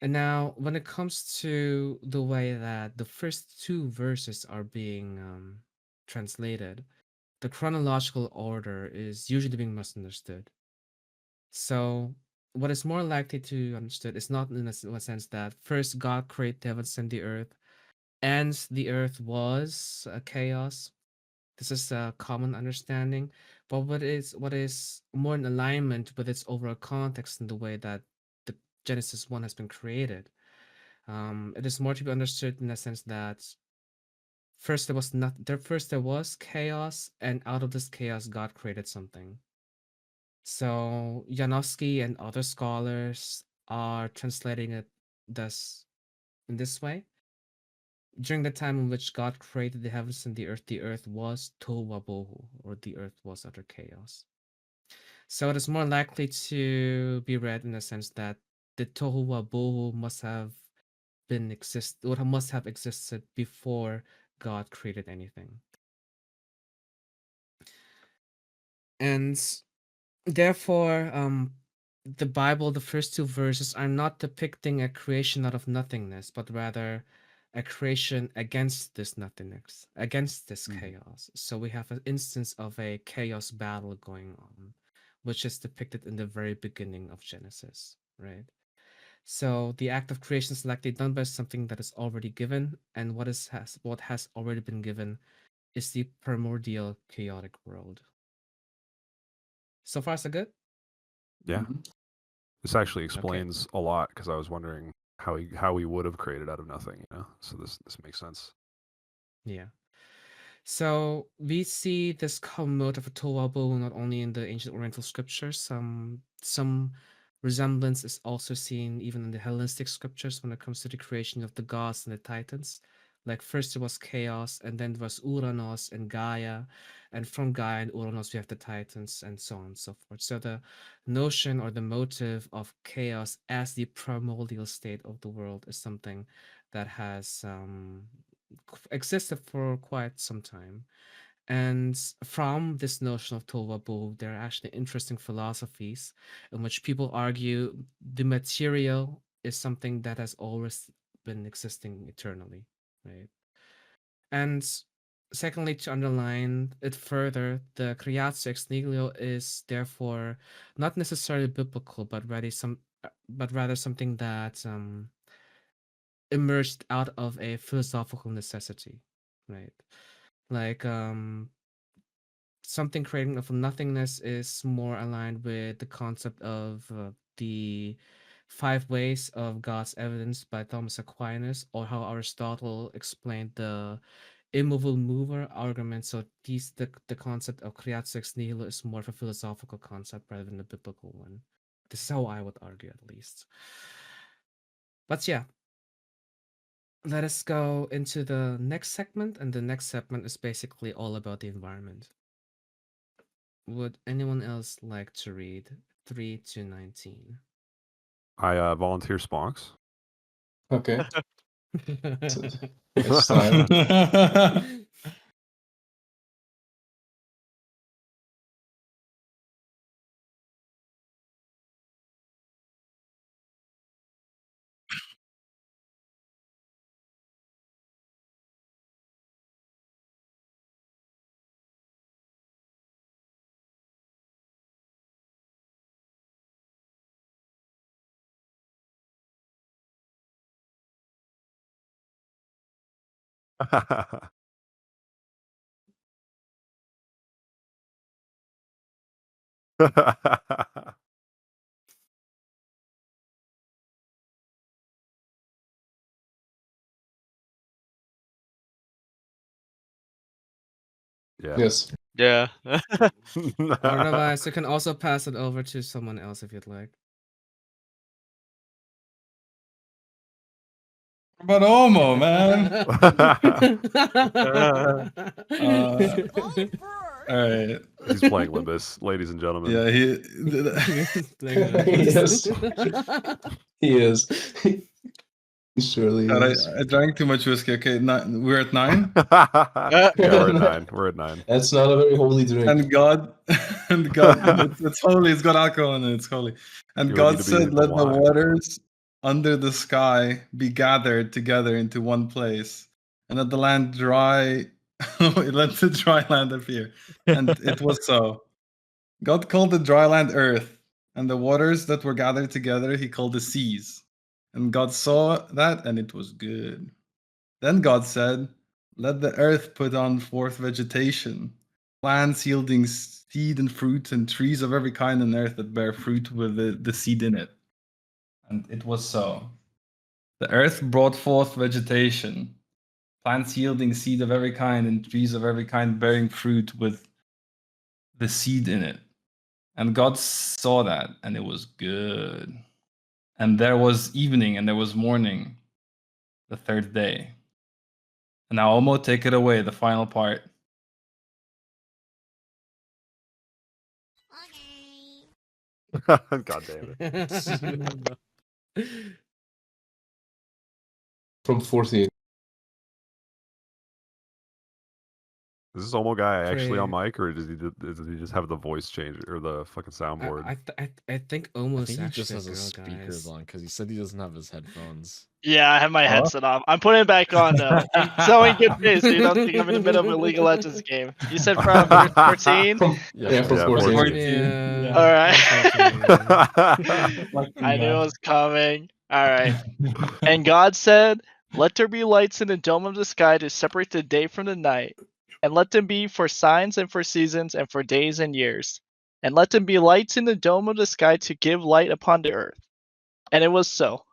And now, when it comes to the way that the first 2 verses are being translated, the chronological order is usually being misunderstood. So, what is more likely to be understood is not in a sense that first God created the heavens and the earth, and the earth was a chaos. This is a common understanding, but what is more in alignment with its overall context and the way that the Genesis 1 has been created. It is more to be understood in the sense that first there was chaos, and out of this chaos, God created something. So Janowski and other scholars are translating it thus in this way. during the time in which God created the heavens and the earth was tohu wabohu, or the earth was utter chaos. So it is more likely to be read in the sense that the tohu wabohu must have existed before God created anything. And therefore, the Bible, the first two verses, are not depicting a creation out of nothingness, but rather a creation against this nothingness, against this chaos. So we have an instance of a chaos battle going on, which is depicted in the very beginning of Genesis, right? So the act of creation is likely done by something that is already given, and what has already been given is the primordial chaotic world. So far, so good. Yeah. Mhm. This actually explains a lot because I was wondering how he would have created out of nothing, you know. So this makes sense. Yeah. So we see this common mode of a Towabu not only in the ancient Oriental scriptures. Some resemblance is also seen even in the Hellenistic scriptures when it comes to the creation of the gods and the titans. Like first it was chaos, and then there was Uranos and Gaia, and from Gaia and Uranos we have the titans, and so on and so forth. So the notion or the motive of chaos as the primordial state of the world is something that has existed for quite some time. And from this notion of Tohuwabohu, there are actually interesting philosophies in which people argue the material is something that has always been existing eternally, right? And secondly, to underline it further, the creatio ex nihilo is therefore not necessarily biblical, but rather something that emerged out of a philosophical necessity, right? Like something creating of nothingness is more aligned with the concept of the five ways of God's evidence by Thomas Aquinas, or how Aristotle explained the immovable mover argument. So the concept of creatio ex nihilo is more of a philosophical concept rather than a biblical one. This is how I would argue, at least. But yeah, let us go into the next segment, and the next segment is basically all about the environment. Would anyone else like to read 3 to 19? I volunteer Sponks. Okay. It's time. Yeah. Yes. Yeah. Or otherwise, you can also pass it over to someone else if you'd like. But Homo, man. All right. He's playing Limbus, ladies and gentlemen. Yeah, he. Yes. He is. He surely God, is. I drank too much whiskey. Okay, we're at 9. Yeah, we're at 9. We're at 9. That's not a very holy drink. And God, it's holy. It's got alcohol in it. It's holy. And You would God need to be said, the "Let the wine." waters under the sky be gathered together into one place, and let the land dry. Let the dry land appear." And it was so. God called the dry land earth, and the waters that were gathered together He called the seas. And God saw that, and it was good. Then God said, "Let the earth put on forth vegetation, plants yielding seed and fruit, and trees of every kind on earth that bear fruit with the seed in it." And it was so. The earth brought forth vegetation, plants yielding seed of every kind, and trees of every kind bearing fruit with the seed in it. And God saw that, and it was good. And there was evening, and there was morning, the third day. Now, Omo, take it away. The final part. God damn it. From 14. Is this Omo guy actually on Pray. mic, or does he just have the voice change or the fucking soundboard? I think I almost think he just actually has a his girl, speakers guys. on because he said he doesn't have his headphones. Yeah, I have my Huh? headset on. I'm putting it back on though. I'm showing good face, so you don't think I'm in the middle of a League of Legends game. You said from 14? Yeah, from Yeah, 14. 14. Yeah. All right. Fucking I knew it God. was coming. All right. And God said, "Let there be lights in the dome of the sky to separate the day from the night, and let them be for signs and for seasons and for days and years. And let them be lights in the dome of the sky to give light upon the earth." And it was so.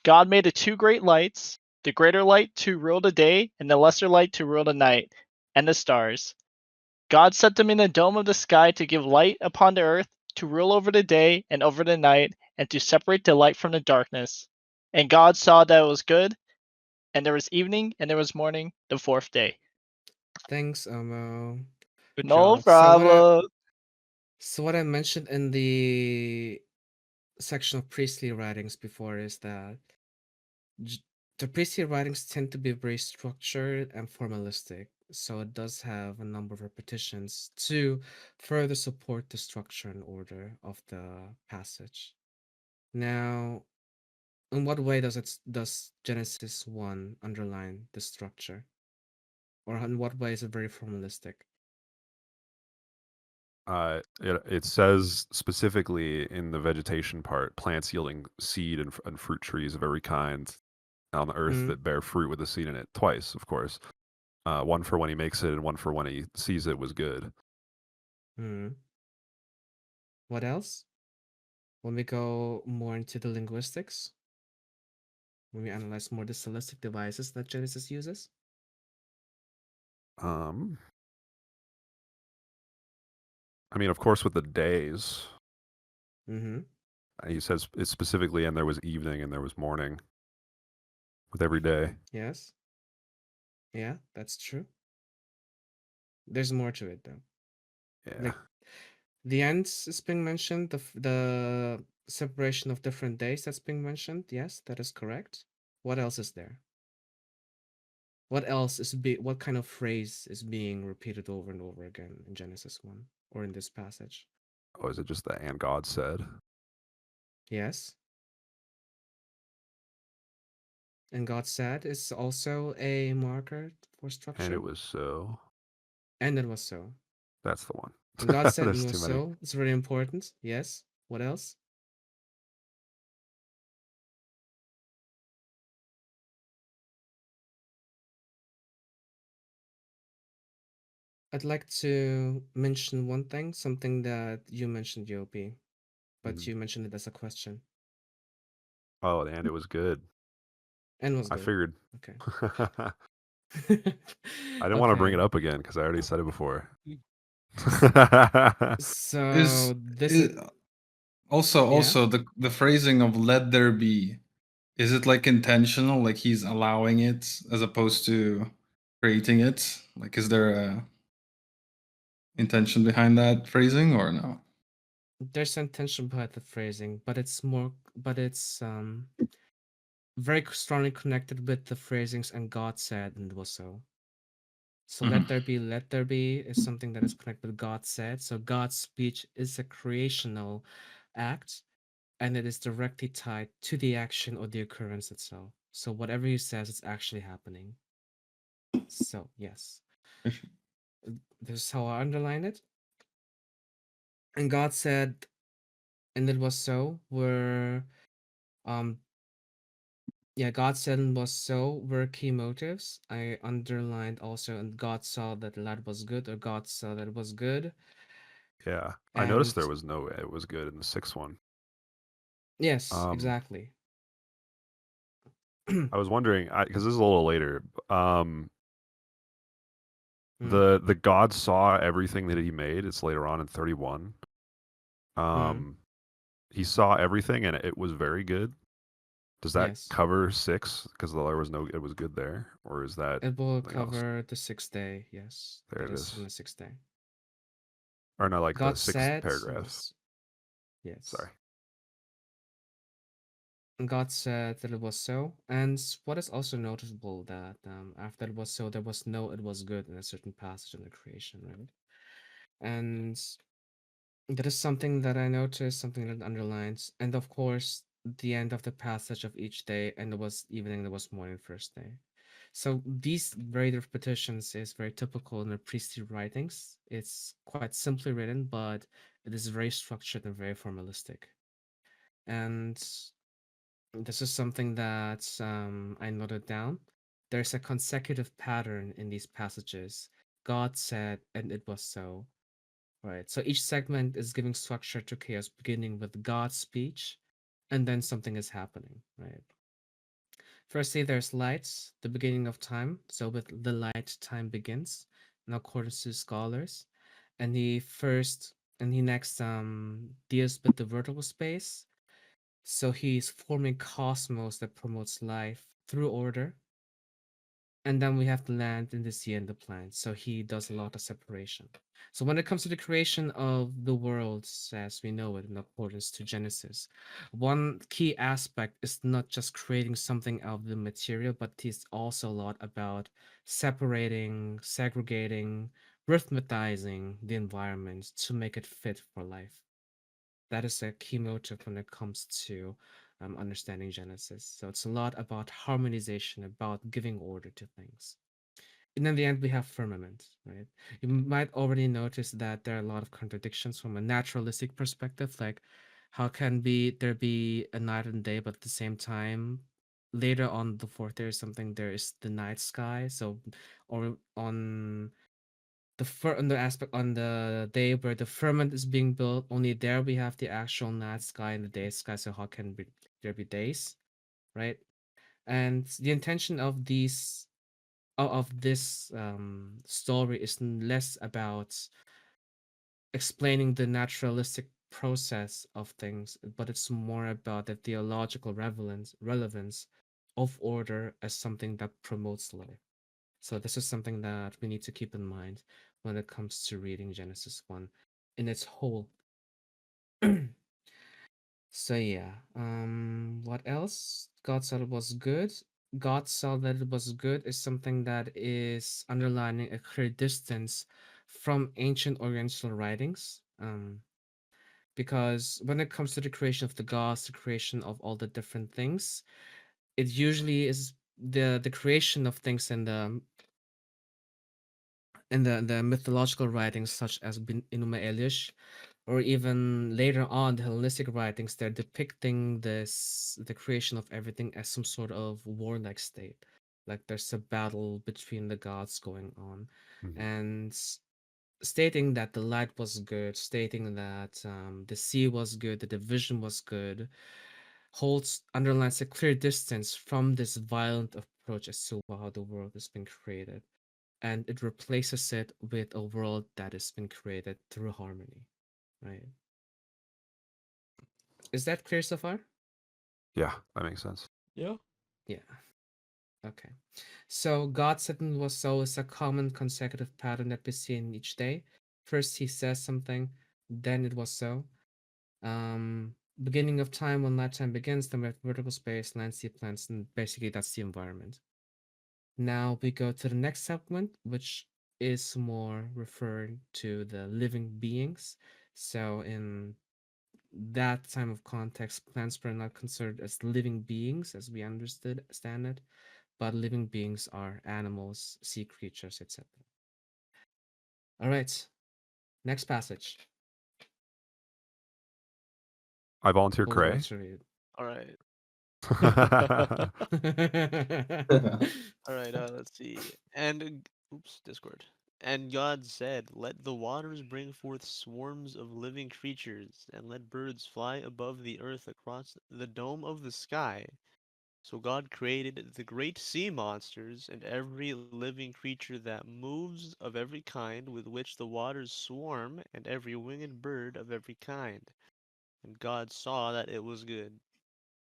God made the two great lights, the greater light to rule the day, and the lesser light to rule the night, and the stars. God set them in the dome of the sky to give light upon the earth, to rule over the day and over the night, and to separate the light from the darkness. And God saw that it was good, and there was evening, and there was morning, the fourth day. Thanks, Omo. Good No job. problem. So what I mentioned in the section of priestly writings before is that the priestly writings tend to be very structured and formalistic, so it does have a number of repetitions to further support the structure and order of the passage. Now, in what way does Genesis 1 underline the structure? Or in what way is it very formalistic? It says specifically in the vegetation part, plants yielding seed and fruit trees of every kind on the earth that bear fruit with a seed in it. Twice, of course. One for when he makes it, and one for when he sees it was good. What else? When we go more into the linguistics, when we analyze more the stylistic devices that Genesis uses. I mean, of course, with the days, he says it's specifically, and there was evening and there was morning with every day. Yes. Yeah, that's true. There's more to it though. Yeah. Like the ends is being mentioned, the separation of different days that's being mentioned. Yes, that is correct. What else is there? What else is what kind of phrase is being repeated over and over again in Genesis 1 or in this passage? Oh, is it just the "and God said"? Yes. And God said is also a marker for structure. And it was so. And it was so. That's the one. And God said and There's it was too many. so. It's very important. Yes. What else? I'd like to mention one thing, something that you mentioned, Yopi, but you mentioned it as a question. Oh, and it was good. And was good. I figured. Okay. I didn't want to bring it up again because I already said it before. So this is also the phrasing of "let there be." Is it like intentional, like he's allowing it as opposed to creating it? Like, is there a intention behind that phrasing or no? There's intention behind the phrasing, but it's very strongly connected with the phrasings "and God said and it was so." So let there be is something that is connected with God said. So God's speech is a creational act, and it is directly tied to the action or the occurrence itself. So whatever he says, it's actually happening. So yes, this is how I underline it. And God said, and it was so. God said and was so were key motives. I underlined also, and God saw that the light was good, or God saw that it was good. Yeah, I noticed there was no "it was good" in the 6th one. Yes, exactly. I was wondering because this is a little later. The God saw everything that he made. It's later on in 31. He saw everything and it was very good. Does that Yes. cover 6? Because there was no, it was good there, or is that It will something else? cover the 6th day. Yes. There It it is is. on the 6th day. Or no, like the God 6th said, paragraph. yes. Sorry. God said that it was so. And what is also noticeable that after it was so, there was no it was good in a certain passage in the creation, right? And that is something that I noticed, something that underlines. And of course, the end of the passage of each day, and there was evening, there was morning, first day. So these very repetitions is very typical in the priestly writings. It's quite simply written, but it is very structured and very formalistic. And this is something that I noted down. There's a consecutive pattern in these passages. God said, and it was so. Right. So each segment is giving structure to chaos, beginning with God's speech, and then something is happening. Right. Firstly, there's lights, the beginning of time. So with the light, time begins, in accordance to scholars. And he next deals with the vertical space. So he's forming cosmos that promotes life through order. And then we have the land and the sea and the plants. So he does a lot of separation. So when it comes to the creation of the worlds as we know it in accordance to Genesis, one key aspect is not just creating something out of the material, but it's also a lot about separating, segregating, rhythmatizing the environment to make it fit for life. That is a key motive when it comes to understanding Genesis. So it's a lot about harmonization, about giving order to things. And in the end, we have firmament, right? You might already notice that there are a lot of contradictions from a naturalistic perspective. Like, how can there be a night and day, but at the same time, later on the fourth there is something there is the night sky. So, or on on the aspect on the day where the firmament is being built, only there we have the actual night sky and the day sky. So how can there be days, right? And the intention of this story is less about explaining the naturalistic process of things, but it's more about the theological relevance of order as something that promotes life. So this is something that we need to keep in mind when it comes to reading Genesis 1 in its whole. So yeah, what else? God said it was good. God saw that it was good is something that is underlining a clear distance from ancient Oriental writings. Because when it comes to the creation of the gods, the creation of all the different things, it usually is the creation of things in the mythological writings such as Enuma Elish, or even later on the Hellenistic writings, they're depicting the creation of everything as some sort of warlike state. Like there's a battle between the gods going on, Mhm. and stating that the light was good, stating that the sea was good, the division was good, holds underlines a clear distance from this violent approach as to how the world has been created, and it replaces it with a world that has been created through harmony, right? Is that clear so far? Yeah, that makes sense. Yeah. Yeah. Okay. So God said it was so is a common consecutive pattern that we see in each day. First he says something, then it was so. Beginning of time when nighttime begins, then we have vertical space, land, sea, plants, and basically that's the environment. Now we go to the next segment, which is more referring to the living beings. So in that time of context, plants were not considered as living beings as we understand it, but living beings are animals, sea creatures, etc. All right, next passage. I volunteer Who would like Cray. to read? All right. Okay. All right, let's see. Oops, Discord. And God said, "Let the waters bring forth swarms of living creatures, and let birds fly above the earth across the dome of the sky." So God created the great sea monsters and every living creature that moves of every kind with which the waters swarm, and every winged bird of every kind. And God saw that it was good.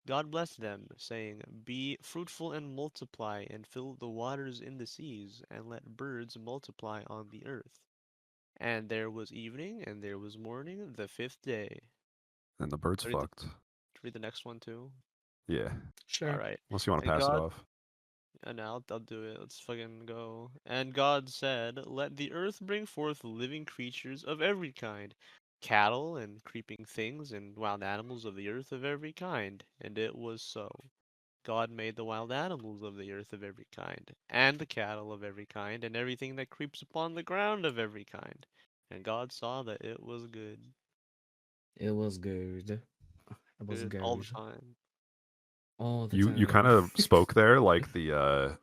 God blessed them, saying, "Be fruitful and multiply, and fill the waters in the seas, and let birds multiply on the earth." And there was evening, and there was morning, the fifth day. And the birds Read the, fucked. read the next one too. Yeah. Sure. All right. Unless you want to And pass it God, off. and I'll do it. Let's fucking go. And God said, "Let the earth bring forth living creatures of every kind, cattle and creeping things, and wild animals of the earth of every kind." And it was so. God made the wild animals of the earth of every kind, and the cattle of every kind, and everything that creeps upon the ground of every kind. And God saw that it was good. It was good. It was Good all the good. time. All the You kind time. of spoke there like the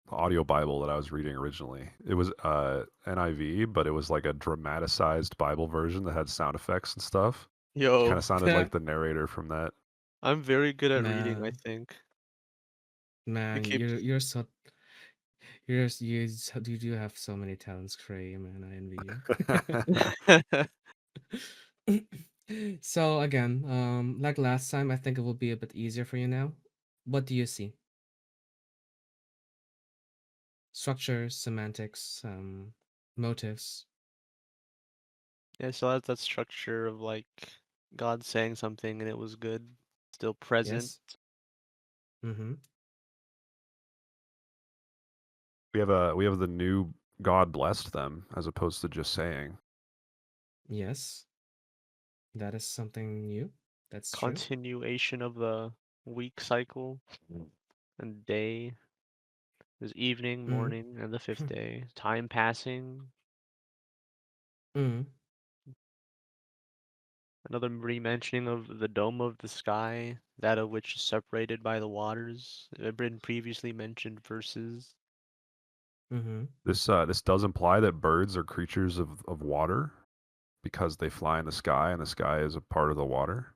audio Bible that I was reading originally. It was NIV, but it was like a dramatized Bible version that had sound effects and stuff. Kind Yo, of sounded like the narrator from that. I'm very good at reading, I Man, think. man, It keeps you're so you do have so many talents, Cray, man. I envy you. So again, like last time, I think it will be a bit easier for you now. What do you see? Structures, semantics, motives. Yeah, so that's that structure of like God saying something and it was good, still present. Yes. Mm-hmm. We have the new God blessed them as opposed to just saying. Yes. That is something new. That's true. Continuation of the week cycle and day. There's evening, Mm. morning, and the fifth day. Time passing. Mm. Another re-mentioning of the dome of the sky, that of which is separated by the waters. It had been previously mentioned verses. Mm-hmm. Mm-hmm. This does imply that birds are creatures of water because they fly in the sky and the sky is a part of the water.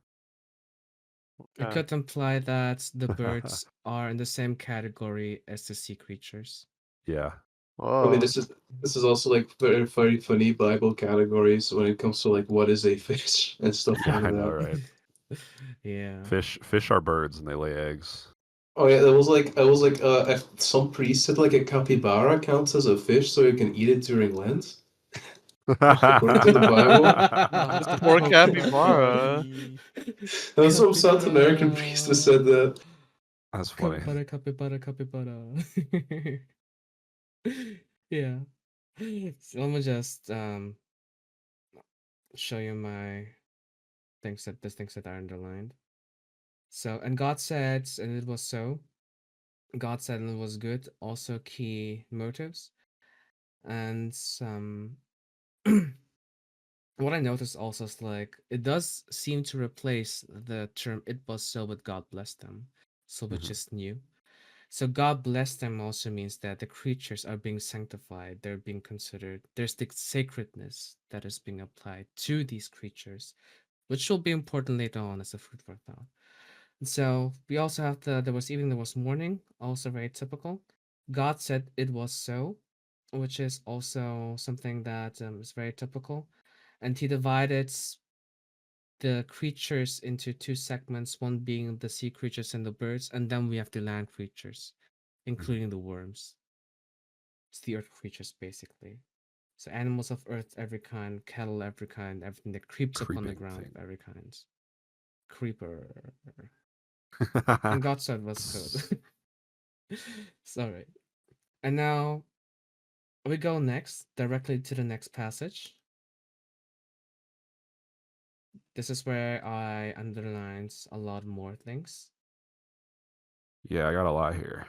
It Okay. could imply that the birds are in the same category as the sea creatures. Yeah. I mean, Whoa. this is also like very very funny Bible categories when it comes to like what is a fish and stuff Yeah, like I know, that. right? Yeah. Fish are birds and they lay eggs. Oh yeah, I was like if some priest said like a capybara counts as a fish, so you can eat it during Lent. According to the Bible. Poor Oh, capybara. buddy. There was some South American priest who Capybara. said that. That's funny. Capybara, capybara, capybara. Yeah. So let me just show you my things that are underlined. So, and God said, and it was so. God said, and it was good. Also, key motives. And some. What I noticed also is like, it does seem to replace the term it was so with God bless them. So, which Mhm. is new. So, God bless them also means that the creatures are being sanctified. They're being considered. There's the sacredness that is being applied to these creatures, which will be important later on as a fruit for thought. So we also have there was evening, there was morning, also very typical. God said it was so, which is also something that is very typical. And he divided the creatures into two segments, one being the sea creatures and the birds, and then we have the land creatures, including the worms. It's the earth creatures, basically. So animals of earth, every kind, cattle, every kind, everything that creeps upon the Creeping ground thing. of every kind. Creeper. And God said was good. Sorry. And now we go next, directly to the next passage. This is where I underlined a lot more things. Yeah, I got a lot here.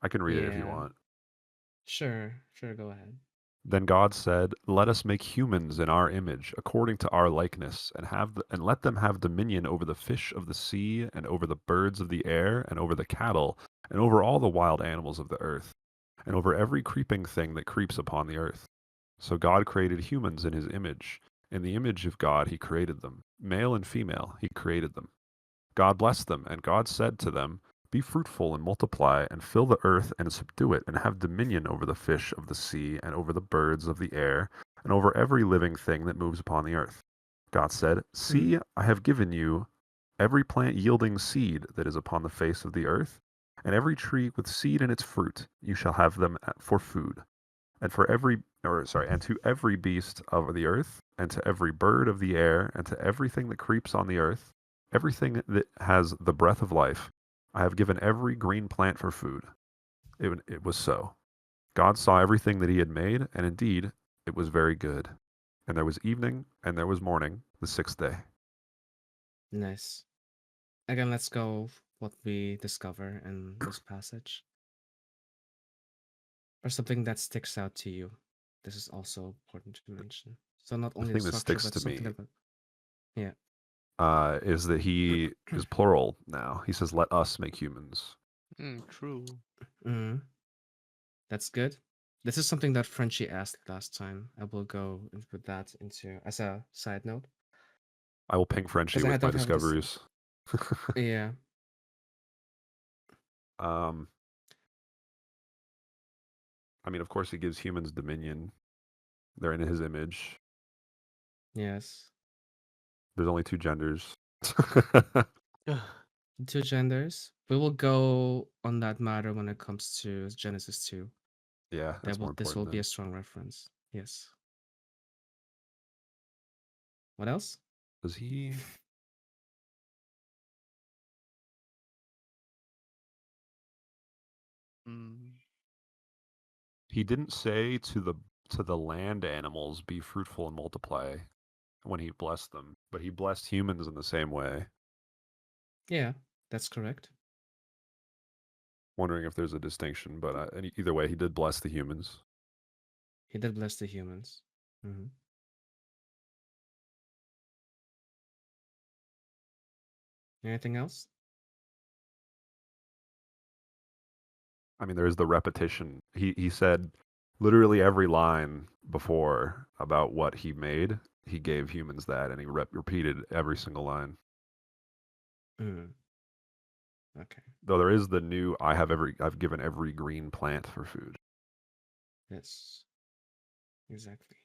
I can read it if you Yeah. want. Sure, go ahead. Then God said, "Let us make humans in our image, according to our likeness, and let them have dominion over the fish of the sea, and over the birds of the air, and over the cattle, and over all the wild animals of the earth, and over every creeping thing that creeps upon the earth." So God created humans in his image. In the image of God he created them. Male and female he created them. God blessed them, and God said to them, "Be fruitful and multiply, and fill the earth and subdue it, and have dominion over the fish of the sea, and over the birds of the air, and over every living thing that moves upon the earth." God said, "See, I have given you every plant yielding seed that is upon the face of the earth, and every tree with seed in its fruit, you shall have them for food. And for every, or sorry, and to every beast of the earth, and to every bird of the air, and to everything that creeps on the earth, everything that has the breath of life, I have given every green plant for food. It was so. God saw everything that he had made, and indeed it was very good. And there was evening, and there was morning, the sixth day. Nice. Again, let's go what we discover in this passage. Or something that sticks out to you. This is also important to mention. So not The only the thing that structure, sticks but to something me about yeah. is that he is plural now. He says, "Let us make humans." True. Mm, that's good. This is something that Frenchie asked last time. I will go and put that into as a side note. I will ping Frenchie Because I with my don't have this. discoveries. Yeah. um, I mean, of course, he gives humans dominion. They're in his image. Yes. There's only two genders. Two genders. We will go on that matter when it comes to Genesis 2. Yeah, that's more This will important be than. a strong reference. Yes. What else? Does he? Mm. He didn't say to the land animals, "Be fruitful and multiply," when he blessed them, but he blessed humans in the same way. Yeah, that's correct. Wondering if there's a distinction, but either way, he did bless the humans. He did bless the humans. Hmm. Anything else? I mean, there's the repetition. He said literally every line before about what he made. He gave humans that, and he repeated every single line. Mm. Okay. Though there is the new, I've given every green plant for food, Yes. Exactly.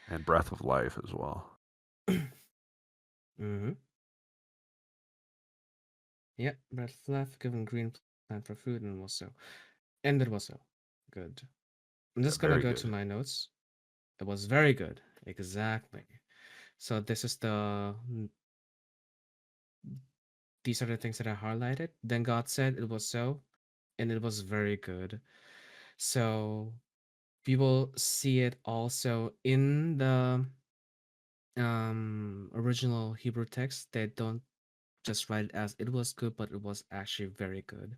and breath of life as well. Mm-hmm. Yeah, bread fluff, given green plant for food, and also, and it was so good. I'm Yeah, just gonna very go to good. my notes. It was very good. Exactly. So this is these are the things that I highlighted. Then God said it was so, and it was very good. So we will see it also in the original Hebrew text. They don't just write it as it was good, but it was actually very good.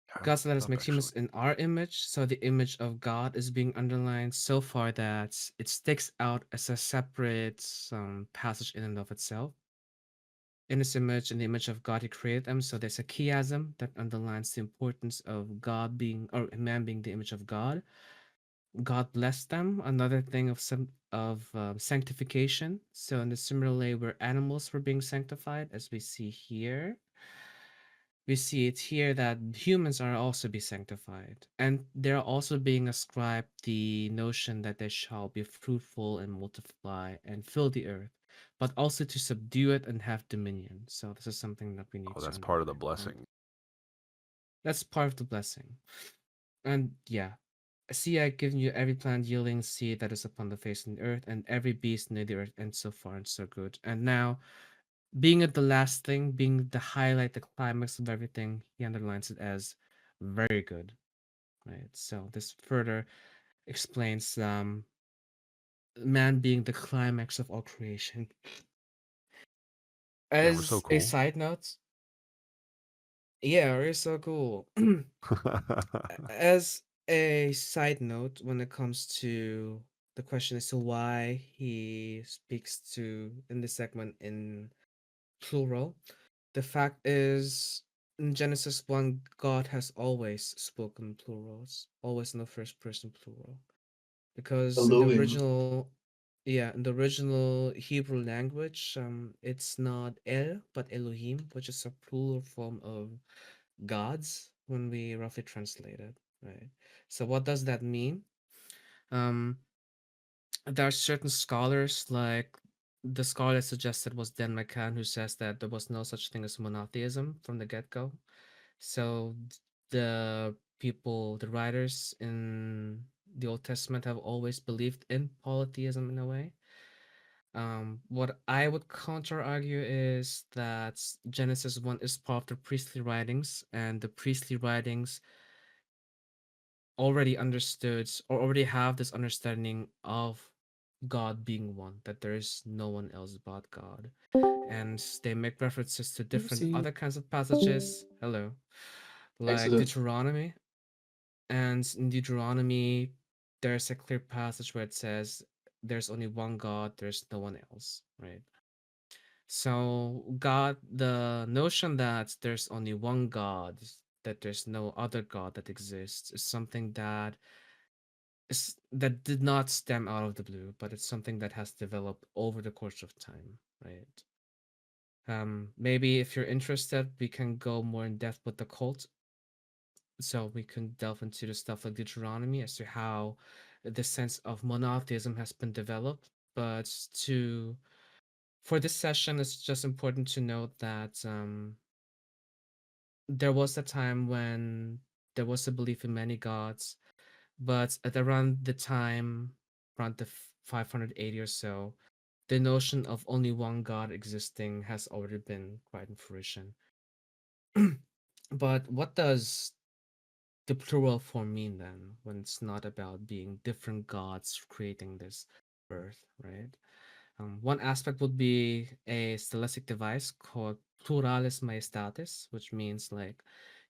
Yeah, I God let looked it us up make humans actually. in our image. So the image of God is being underlined so far that it sticks out as a separate passage in and of itself. In his image, in the image of God, he created them. So there's a chiasm that underlines the importance of God being, or man being the image of God. God blessed them. Another thing of some of sanctification. So in the similar way, where animals were being sanctified, as we see here, we see it here that humans are also be sanctified, and they're also being ascribed the notion that they shall be fruitful and multiply and fill the earth, but also to subdue it and have dominion. So this is something that we need Oh, to that's part of the underline, right? blessing. That's part of the blessing. And yeah, see, I've given you every plant yielding seed that is upon the face of the earth, and every beast near the earth, and so far and so good. And now, being at the last thing, being the highlight, the climax of everything, he underlines it as very good. Right. So this further explains man being the climax of all creation. Yeah, we're so As a cool. side note, yeah, it's so cool. As a side note, when it comes to the question as to why he speaks to in this segment in plural, the fact is in Genesis 1, God has always spoken plurals, always in the first person plural. Because in the Elohim. original, yeah, in the original Hebrew language, it's not El, but Elohim, which is a plural form of gods when we roughly translate it, right? So what does that mean? Um, there are certain scholars like the scholar suggested was Dan McCann, who says that there was no such thing as monotheism from the get go. So the people, the writers in the Old Testament have always believed in polytheism in a way. What I would counter argue is that Genesis 1 is part of the priestly writings, and the priestly writings already understood or already have this understanding of God being one, that there is no one else but God. And they make references to different Oopsie. other kinds of passages. Hello. Like Accident. Deuteronomy. And in Deuteronomy, there's a clear passage where it says, there's only one God, there's no one else, right? So, God, the notion that there's only one God, that there's no other God that exists, is something that did not stem out of the blue, but it's something that has developed over the course of time, right? Maybe if you're interested, we can go more in depth with the cult. So we can delve into the stuff like Deuteronomy as to how the sense of monotheism has been developed. But to for this session, it's just important to note that there was a time when there was a belief in many gods, but at around the time, around the 580 or so, the notion of only one god existing has already been quite in fruition. But what does the plural form mean then, when it's not about being different gods creating this earth, right? One aspect would be a stylistic device called pluralis majestatis, which means like,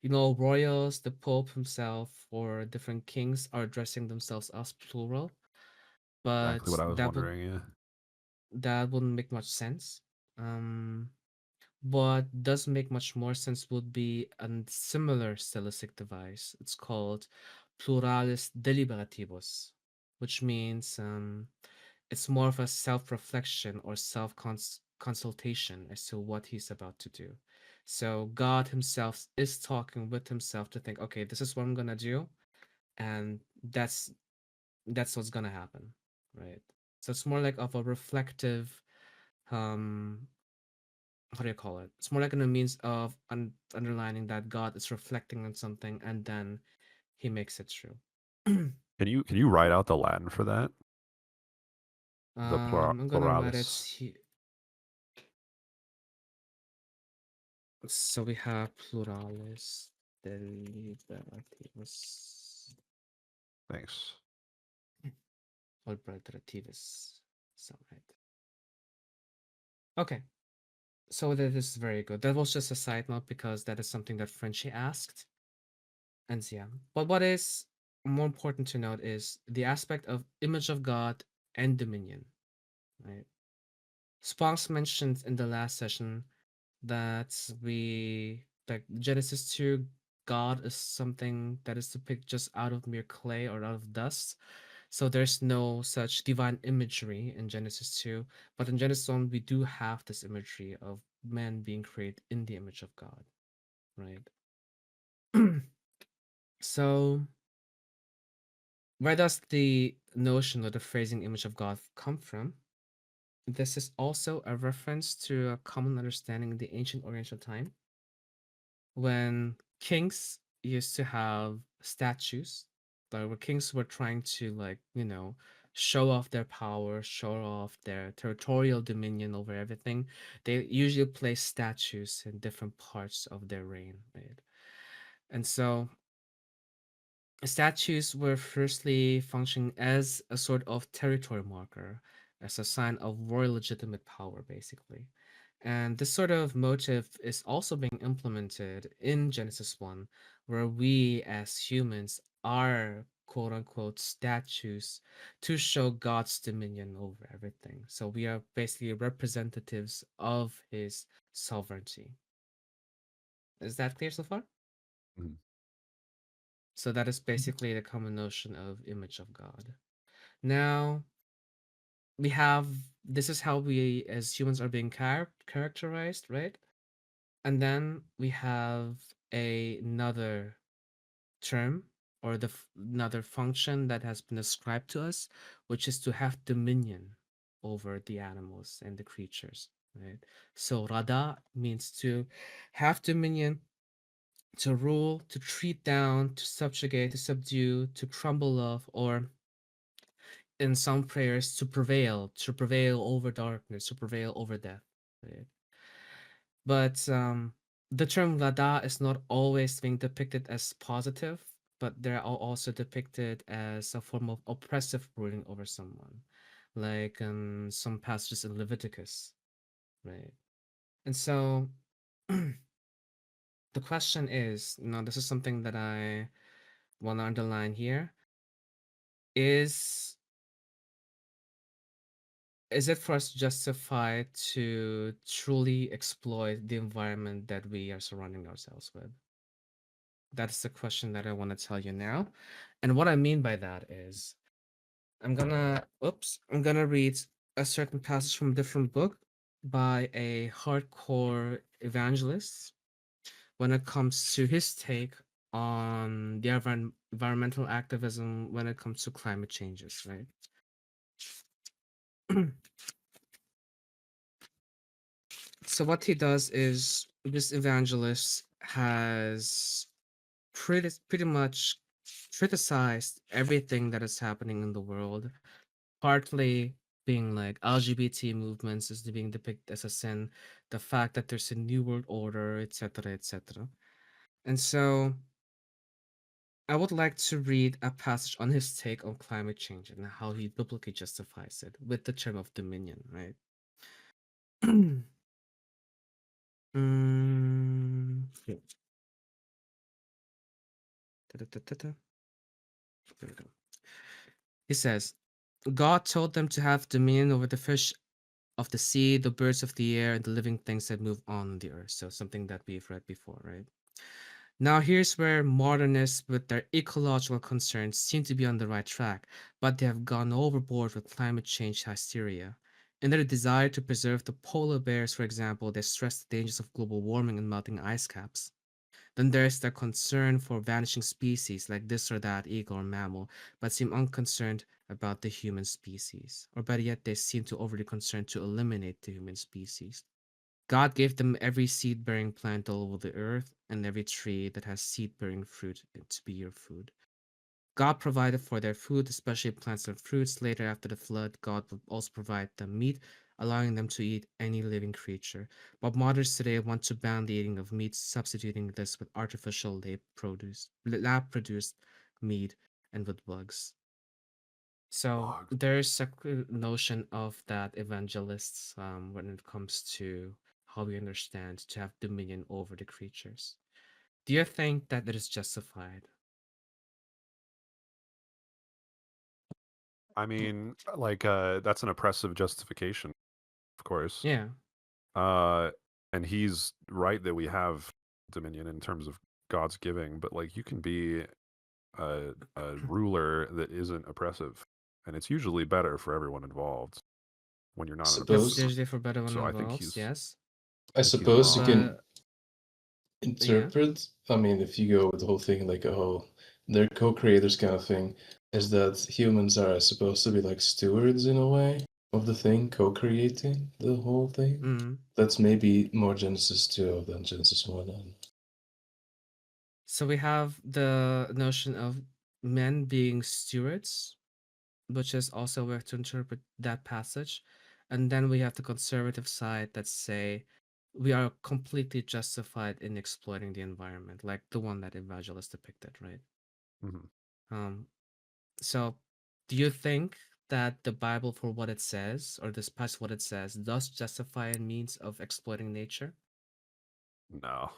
royals, the Pope himself, or different kings are addressing themselves as plural, Exactly but what I was wondering. Yeah. that wouldn't make much sense. Um, what does make much more sense would be a similar stylistic device. It's called pluralis deliberativus, which means it's more of a self-reflection or self-consultation as to what he's about to do. So God himself is talking with himself to think, okay, this is what I'm gonna do, and that's what's gonna happen, right? So it's more like of a reflective, um, how do you call it? It's more like a means of underlining that God is reflecting on something and then he makes it true. Can you write out the Latin for that? The I'm gonna write it pluralis. here. So we have pluralis deliberativus Thanks. or deliberativus. So right. Okay. So that is very good. That was just a side note because that is something that Frenchie asked. And yeah. But what is more important to note is the aspect of image of God and dominion, right? Sparks mentioned in the last session that we like Genesis 2, God is something that is depicted just out of mere clay or out of dust. So there's no such divine imagery in Genesis 2. But in Genesis 1, we do have this imagery of man being created in the image of God, right? So where does the notion or the phrasing image of God come from? This is also a reference to a common understanding in the ancient Oriental time when kings used to have statues, like where kings were trying to show off their power, show off their territorial dominion over everything. They usually place statues in different parts of their reign, right? And so statues were firstly functioning as a sort of territory marker, as a sign of royal legitimate power, basically. And this sort of motive is also being implemented in Genesis 1, where we as humans are quote unquote statues to show God's dominion over everything. So we are basically representatives of his sovereignty. Is that clear so far? Mhm. So that is basically the common notion of image of God. Now, we have this is how we as humans are being characterized, right? And then we have another term or another function that has been ascribed to us, which is to have dominion over the animals and the creatures, right? So Rada means to have dominion, to rule, to treat down, to subjugate, to subdue, to crumble of, or in some prayers, to prevail over darkness, to prevail over death. Right? But the term Lada is not always being depicted as positive, but they're also depicted as a form of oppressive ruling over someone, like some passages in Leviticus, right? And so the question is, this is something that I want to underline here. Is it for us justified to truly exploit the environment that we are surrounding ourselves with? That's the question that I want to tell you now. And what I mean by that is I'm gonna read a certain passage from a different book by a hardcore evangelist when it comes to his take on the environmental activism when it comes to climate changes, right? So what he does is this evangelist has pretty much criticized everything that is happening in the world, partly being like LGBT movements is being depicted as a sin, the fact that there's a new world order, etc., etc. And so I would like to read a passage on his take on climate change and how he biblically justifies it with the term of dominion, right? Yeah. Da-da-da-da-da. There we go. He says, God told them to have dominion over the fish of the sea, the birds of the air, and the living things that move on the earth. So something that we've read before, right? Now here's where modernists with their ecological concerns seem to be on the right track, but they have gone overboard with climate change hysteria. In their desire to preserve the polar bears, for example, they stress the dangers of global warming and melting ice caps. Then there's their concern for vanishing species like this or that eagle or mammal, but seem unconcerned about the human species. Or better yet, they seem to overly concerned to eliminate the human species. God gave them every seed bearing plant all over the earth and every tree that has seed bearing fruit to be your food. God provided for their food, especially plants and fruits. Later, after the flood, God would also provide them meat, allowing them to eat any living creature. But moderns today want to ban the eating of meat, substituting this with artificial lab produced meat and with bugs. So Bugs. there's a notion of that evangelists when it comes to how we understand to have dominion over the creatures. Do you think that it is justified? I mean, like, that's an oppressive justification, of course. Yeah. And he's right that we have dominion in terms of God's giving, but like, you can be a ruler that isn't oppressive, and it's usually better for everyone involved when you're not an That's Suppose oppressive. usually for better one So I think involves, yes. I he's suppose you wrong. can Yeah. interpret. I mean, if you go with the whole thing like, oh, they're co-creators kind of thing, is that humans are supposed to be like stewards in a way of the thing, co-creating the whole thing. Mm. That's maybe more Genesis 2 than Genesis 1. So we have the notion of men being stewards, which is also a way to interpret that passage. And then we have the conservative side that say we are completely justified in exploiting the environment, like the one that evangelist depicted, right? Mhm. So do you think that the Bible, for what it says, or this passage, what it says, does justify a means of exploiting nature? No.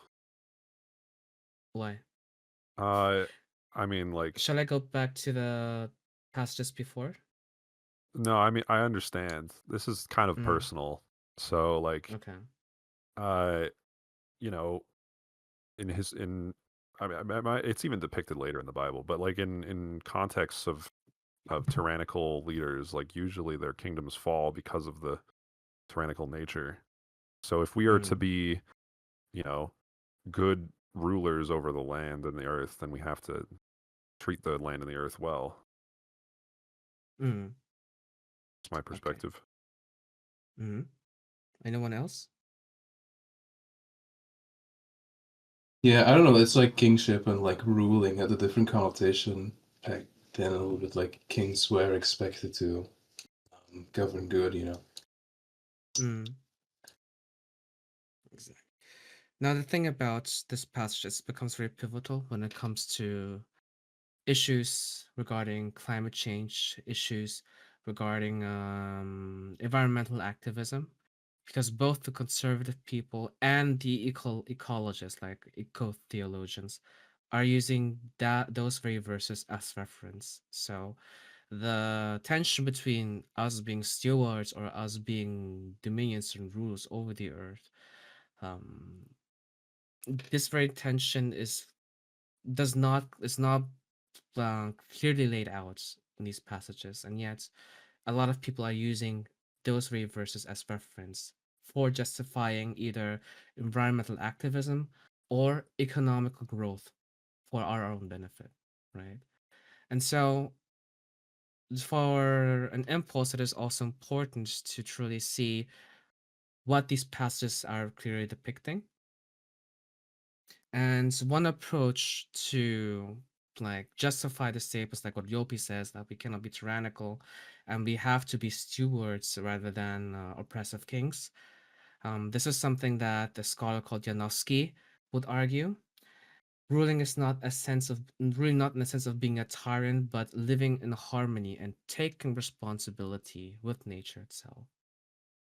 Why? I mean, like, Shall I go back to the passages before? no, I mean, I understand. This is kind of Mm, personal. So, like, okay. uh, you know, it's even depicted later in the Bible, but like in contexts of tyrannical leaders, like usually their kingdoms fall because of the tyrannical nature. So if we are to Mm, be, you know, good rulers over the land and the earth, then we have to treat the land and the earth well. mm, It's my okay. perspective. Hmm. Anyone else? Yeah, I don't know. It's like kingship and like ruling had a different connotation back then, a little bit like kings were expected to govern good, you know. Mm. Exactly. Now, the thing about this passage is it becomes very pivotal when it comes to issues regarding climate change, issues regarding environmental activism, because both the conservative people and the ecologists, like eco theologians, are using those very verses as reference. So the tension between us being stewards or us being dominions and rulers over the earth, um, this very tension is not clearly laid out in these passages, and yet a lot of people are using those very verses as reference for justifying either environmental activism or economical growth for our own benefit, right? And so, for an impulse, it is also important to truly see what these passages are clearly depicting. And one approach to like justify the staples, like what Yopi says, that we cannot be tyrannical and we have to be stewards rather than oppressive kings. This is something that the scholar called Janowski would argue. Ruling not in the sense of being a tyrant, but living in harmony and taking responsibility with nature itself,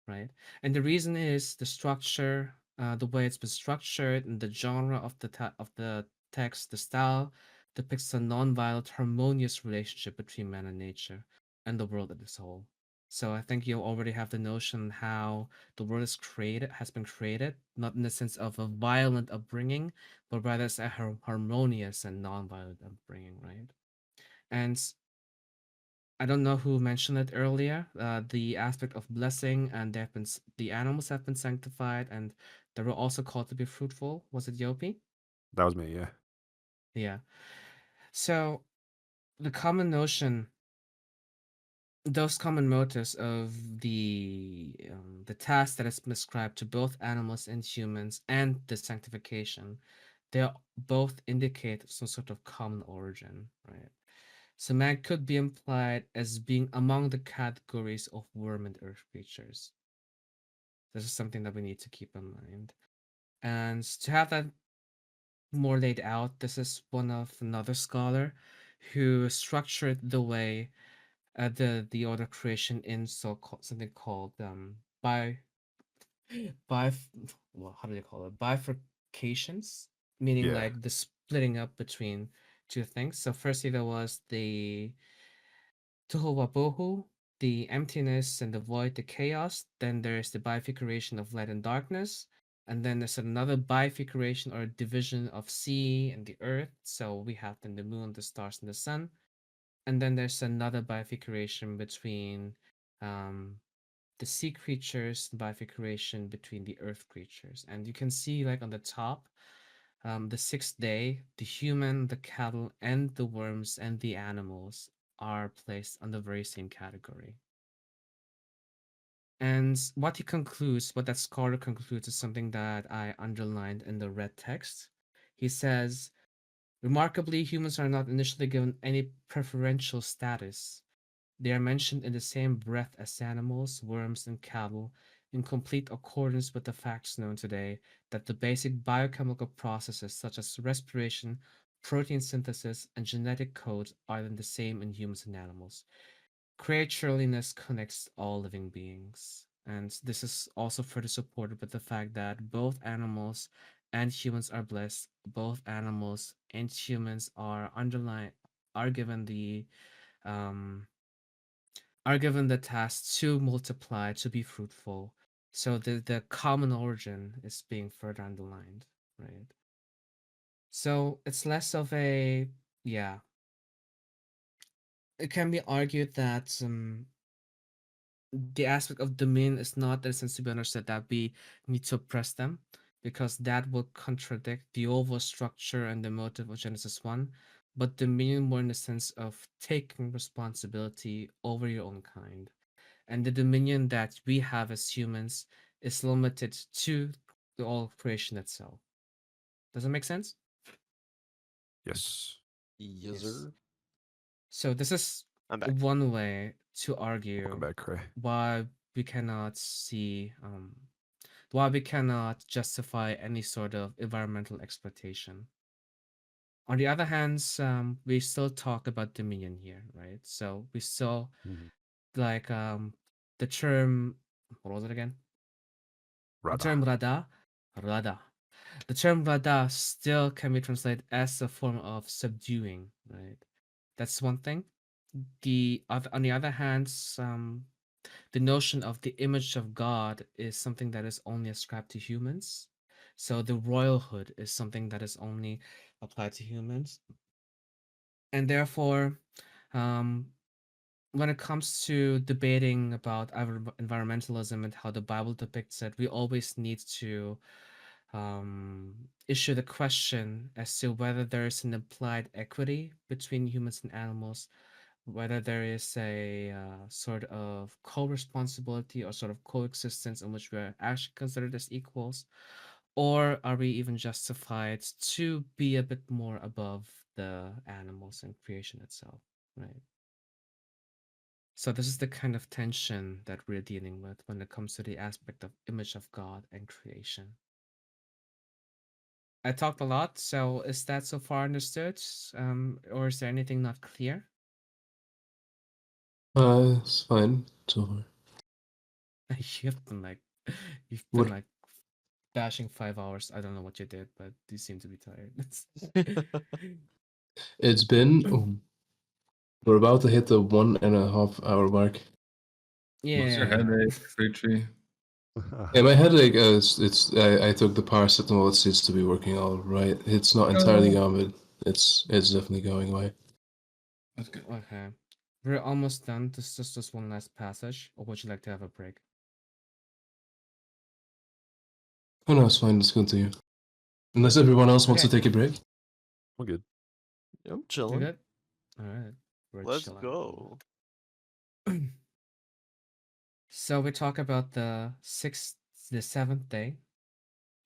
right? And the reason is the structure, the way it's been structured, and the genre of the text, the style depicts a non-violent, harmonious relationship between man and nature, and the world as a whole. So I think you already have the notion how the world has been created, not in the sense of a violent upbringing, but rather as a harmonious and non-violent upbringing, right? And I don't know who mentioned it earlier. The aspect of blessing, and the animals have been sanctified, and they were also called to be fruitful. Was it Yopi? That was me, yeah. Yeah. So the common notion, those common motives of the task that is prescribed to both animals and humans, and the sanctification, they both indicate some sort of common origin, right? So man could be implied as being among the categories of worm and earth creatures. This is something that we need to keep in mind. And to have that more laid out, this is one of another scholar who structured the way the order creation in something called bi well, how do they call it, bifurcations, meaning Yeah. like the splitting up between two things. So firstly there was the Tohuwabohu, the emptiness and the void, the chaos. Then there's the bifurcation of light and darkness. And then there's another bifurcation or division of sea and the earth. So we have then the moon, the stars, and the sun. And then there's another bifurcation between um, the sea creatures, bifurcation between the earth creatures. And you can see, like on the top, the sixth day, the human, the cattle, and the worms and the animals are placed on the very same category. And what that scholar concludes, is something that I underlined in the red text. He says, remarkably, humans are not initially given any preferential status. They are mentioned in the same breath as animals, worms, and cattle, in complete accordance with the facts known today that the basic biochemical processes such as respiration, protein synthesis, and genetic code are then the same in humans and animals. Creatureliness connects all living beings. And this is also further supported with the fact that both animals and humans are blessed. Both animals and humans are given um, the task to multiply, to be fruitful. So the common origin is being further underlined, right? So it's less of a, yeah. It can be argued that the aspect of dominion is not that it seems to be understood that we need to oppress them, because that would contradict the overall structure and the motive of Genesis 1. But dominion more in the sense of taking responsibility over your own kind, and the dominion that we have as humans is limited to the all creation itself. Does it make sense? Yes. Yes, Yes. sir. So this is I'm back. one way to Welcome argue back, Cray. why we cannot see why we cannot justify any sort of environmental exploitation. On the other hand, we still talk about dominion here, right? So we still Mhm. like the term, what was it again? The term Rada. rada. The term rada still can be translated as a form of subduing, right? That's one thing. On the other hand, the notion of the image of God is something that is only ascribed to humans. So the royalhood is something that is only applied to humans. And therefore, um, when it comes to debating about environmentalism and how the Bible depicts it, we always need to issue the question as to whether there is an implied equity between humans and animals, whether there is a sort of co-responsibility or sort of coexistence in which we are actually considered as equals, or are we even justified to be a bit more above the animals and creation itself, right? So this is the kind of tension that we're dealing with when it comes to the aspect of image of God and creation. I talked a lot, so is that so far understood? Or is there anything not clear? It's fine so far. You've been like, you've What? been like bashing 5 hours. I don't know what you did, but you seem to be tired. It's been. We're about to hit the 1.5 hour mark. What's your Yeah. headache, Tree? Yeah, my headache it's I took the paracetamol. It seems to be working all right. It's not entirely gone, but it's definitely going away. That's good. Okay. We're almost done. This is just one last passage, or would you like to have a break? Oh no, it's fine. Let's continue. Unless everyone else wants to Okay. take a break. We're good. I'm You chilling. good? All right. We're Let's chilling. go. So we talk about the seventh day.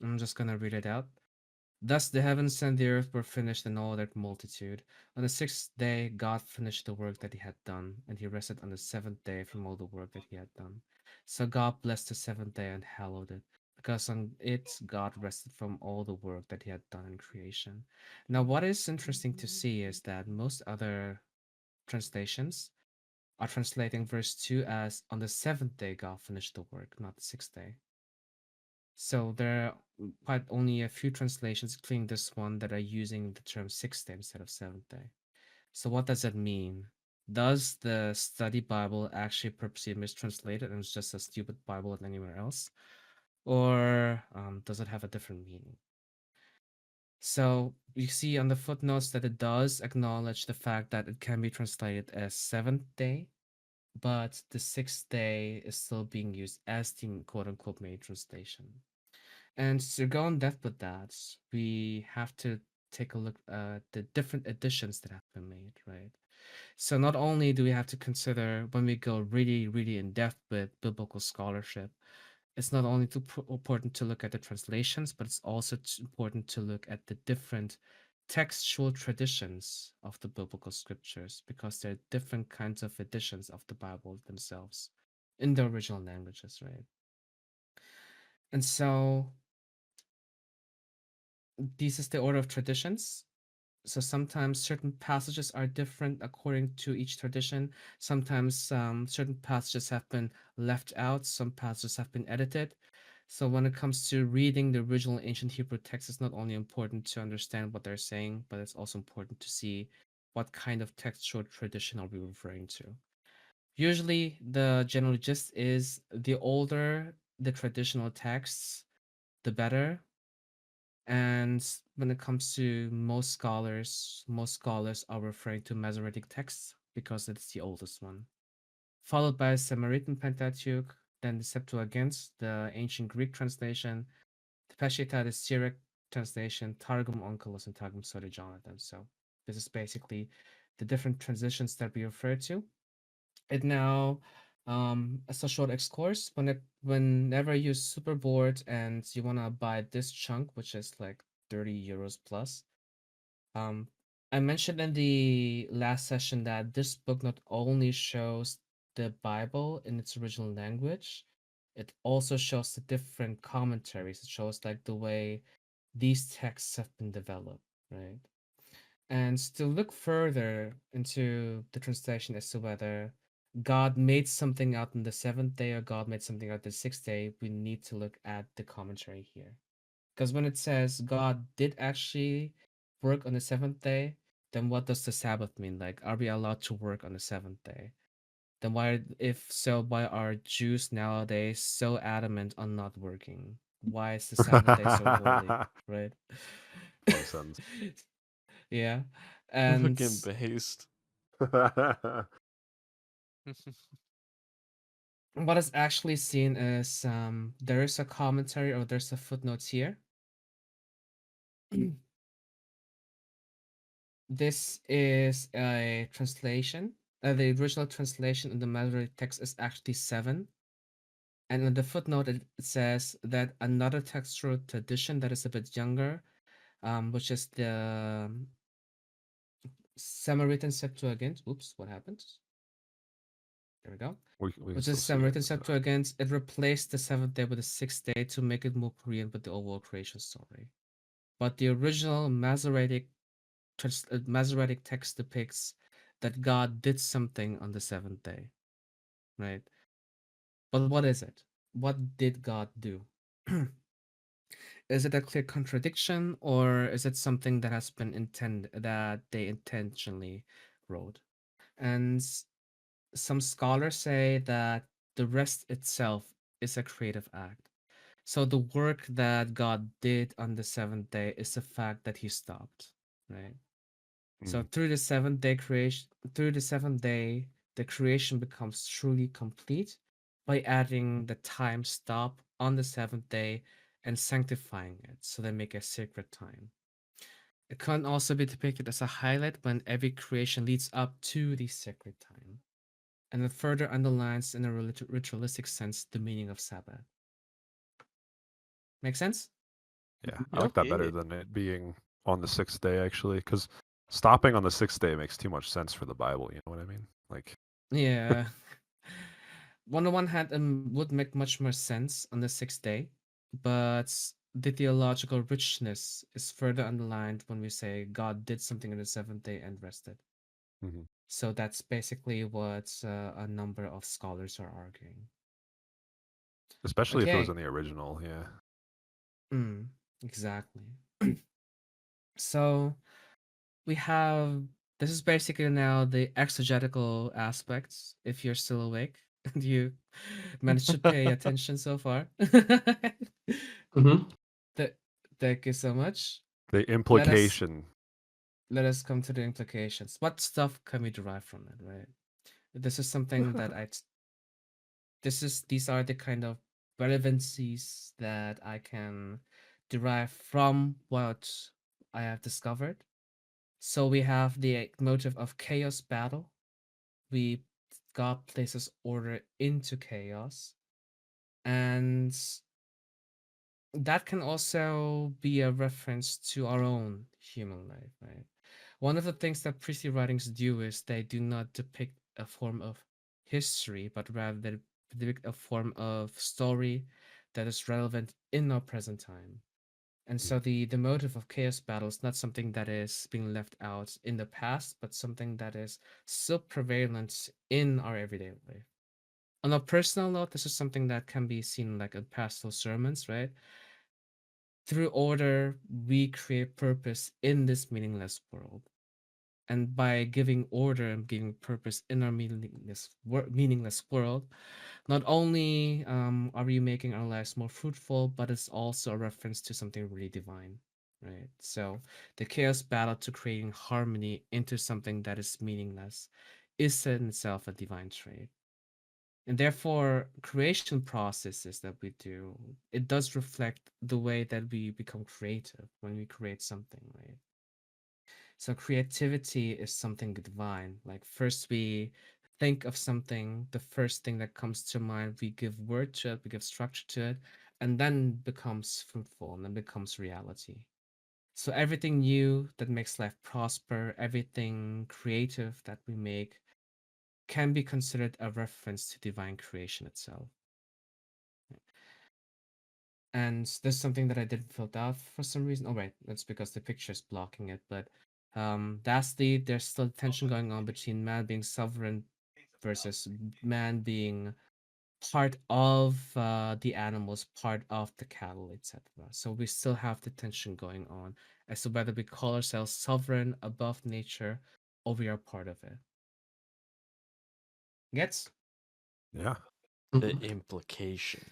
I'm just gonna read it out. Thus the heavens and the earth were finished in all their multitude. On the sixth day God finished the work that he had done, and he rested on the seventh day from all the work that he had done. So God blessed the seventh day and hallowed it, because on it God rested from all the work that he had done in creation. Now what is interesting to see is that most other translations are translating verse 2 as on the seventh day God finished the work, not the sixth day. So there are quite only a few translations, including this one, that are using the term sixth day instead of seventh day. So what does that mean? Does the study Bible actually purposely mistranslate it and it's just a stupid Bible than anywhere else? Or does it have a different meaning? So you see on the footnotes that it does acknowledge the fact that it can be translated as seventh day, but the sixth day is still being used as the quote unquote main translation. And to go in depth with that, we have to take a look at the different editions that have been made, right? So not only do we have to consider when we go really, really in depth with biblical scholarship, it's not only important to look at the translations, but it's also important to look at the different textual traditions of the biblical scriptures, because there are different kinds of editions of the Bible themselves in the original languages, right? And so this is the order of traditions. So sometimes certain passages are different according to each tradition. Sometimes certain passages have been left out, some passages have been edited. So when it comes to reading the original ancient Hebrew text, it's not only important to understand what they're saying, but it's also important to see what kind of textual tradition are we referring to. Usually the general gist is the older the traditional texts, the better. And when it comes to most scholars are referring to Masoretic texts because it's the oldest one, followed by Samaritan Pentateuch, then the Septuagint, the ancient Greek translation, the Peshitta, the Syriac translation, Targum Onkelos, and Targum Sodi Jonathan. So this is basically the different transitions that we refer to. It now As a short excurse, whenever you're super bored and you wanna buy this chunk, which is like 30 euros plus, um, I mentioned in the last session that this book not only shows the Bible in its original language, it also shows the different commentaries. It shows like the way these texts have been developed, right? And to look further into the translation as to whether God made something out on the seventh day or God made something out the sixth day, we need to look at the commentary here. Because when it says God did actually work on the seventh day, then what does the Sabbath mean? Like, are we allowed to work on the seventh day? Then why, if so, why are Jews nowadays so adamant on not working? Why is the Sabbath day so holy, right? Makes sense. Yeah. And Fucking based. what is actually seen is there is a commentary or there's a footnote here. This is a translation. The original translation in the Masoretic text is actually 7. And in the footnote, it says that another textual tradition that is a bit younger, which is the Samaritan Septuagint. Oops, what happened? There we go. we can Which still is see it. Samaritan Septuagint. It replaced the seventh day with the sixth day to make it more Korean with the overall creation story. But the original Masoretic text depicts that God did something on the seventh day, right? But what is it? What did God do? Is it a clear contradiction, or is it something that has been intended that they intentionally wrote? And some scholars say that the rest itself is a creative act. So the work that God did on the seventh day is the fact that he stopped, right? So Mm. through the seventh day, the creation becomes truly complete by adding the time stop on the seventh day and sanctifying it, so they make a sacred time. It can also be depicted as a highlight when every creation leads up to the sacred time, and it further underlines in a ritualistic sense the meaning of Sabbath. Make sense? Yeah, I Yep. like that better Okay. than it being on the sixth day, actually, because stopping on the sixth day makes too much sense for the Bible. You know what I mean? Like, Yeah. On the one hand, it would make much more sense on the sixth day, but the theological richness is further underlined when we say God did something on the seventh day and rested. mhm. So that's basically what a number of scholars are arguing. Especially if it was Okay. in the original. Yeah. Exactly. So we have this is basically now the exegetical aspects, if you're still awake and you managed to pay attention so far. Mm-hmm. Th- Thank you so much. The Let us implication. let us come to the implications. What stuff can we derive from it, right? This is something that these are the kind of relevancies that I can derive from what I have discovered. So we have the motive of chaos battle. We God places order into chaos, and that can also be a reference to our own human life, right? One of the things that priestly writings do is they do not depict a form of history, but rather they depict a form of story that is relevant in our present time. And Mm. so the motive of chaos battle is not something that is being left out in the past, but something that is still prevalent in our everyday life. On a personal note, this is something that can be seen like in pastoral sermons, right? Through order, we create purpose in this meaningless world. And by giving order and giving purpose in our meaningless world, not only are we making our lives more fruitful, but it's also a reference to something really divine, right? So the chaos battle to creating harmony into something that is meaningless is in itself a divine trait. And therefore, creation processes that we do, it does reflect the way that we become creative when we create something, right? So creativity is something divine. Like first we think of something, the first thing that comes to mind, we give word to it, we give structure to it, and then becomes fruitful and then becomes reality. So everything new that makes life prosper, everything creative that we make can be considered a reference to divine creation itself. And there's something that I didn't fill out for some reason. Oh wait, that's because the picture is blocking it. But lastly, there's still tension going on between man being sovereign versus man being part of the animals, part of the cattle, etc. So we still have the tension going on as to whether we call ourselves sovereign above nature or we are part of it. Gets? Yeah. The implication.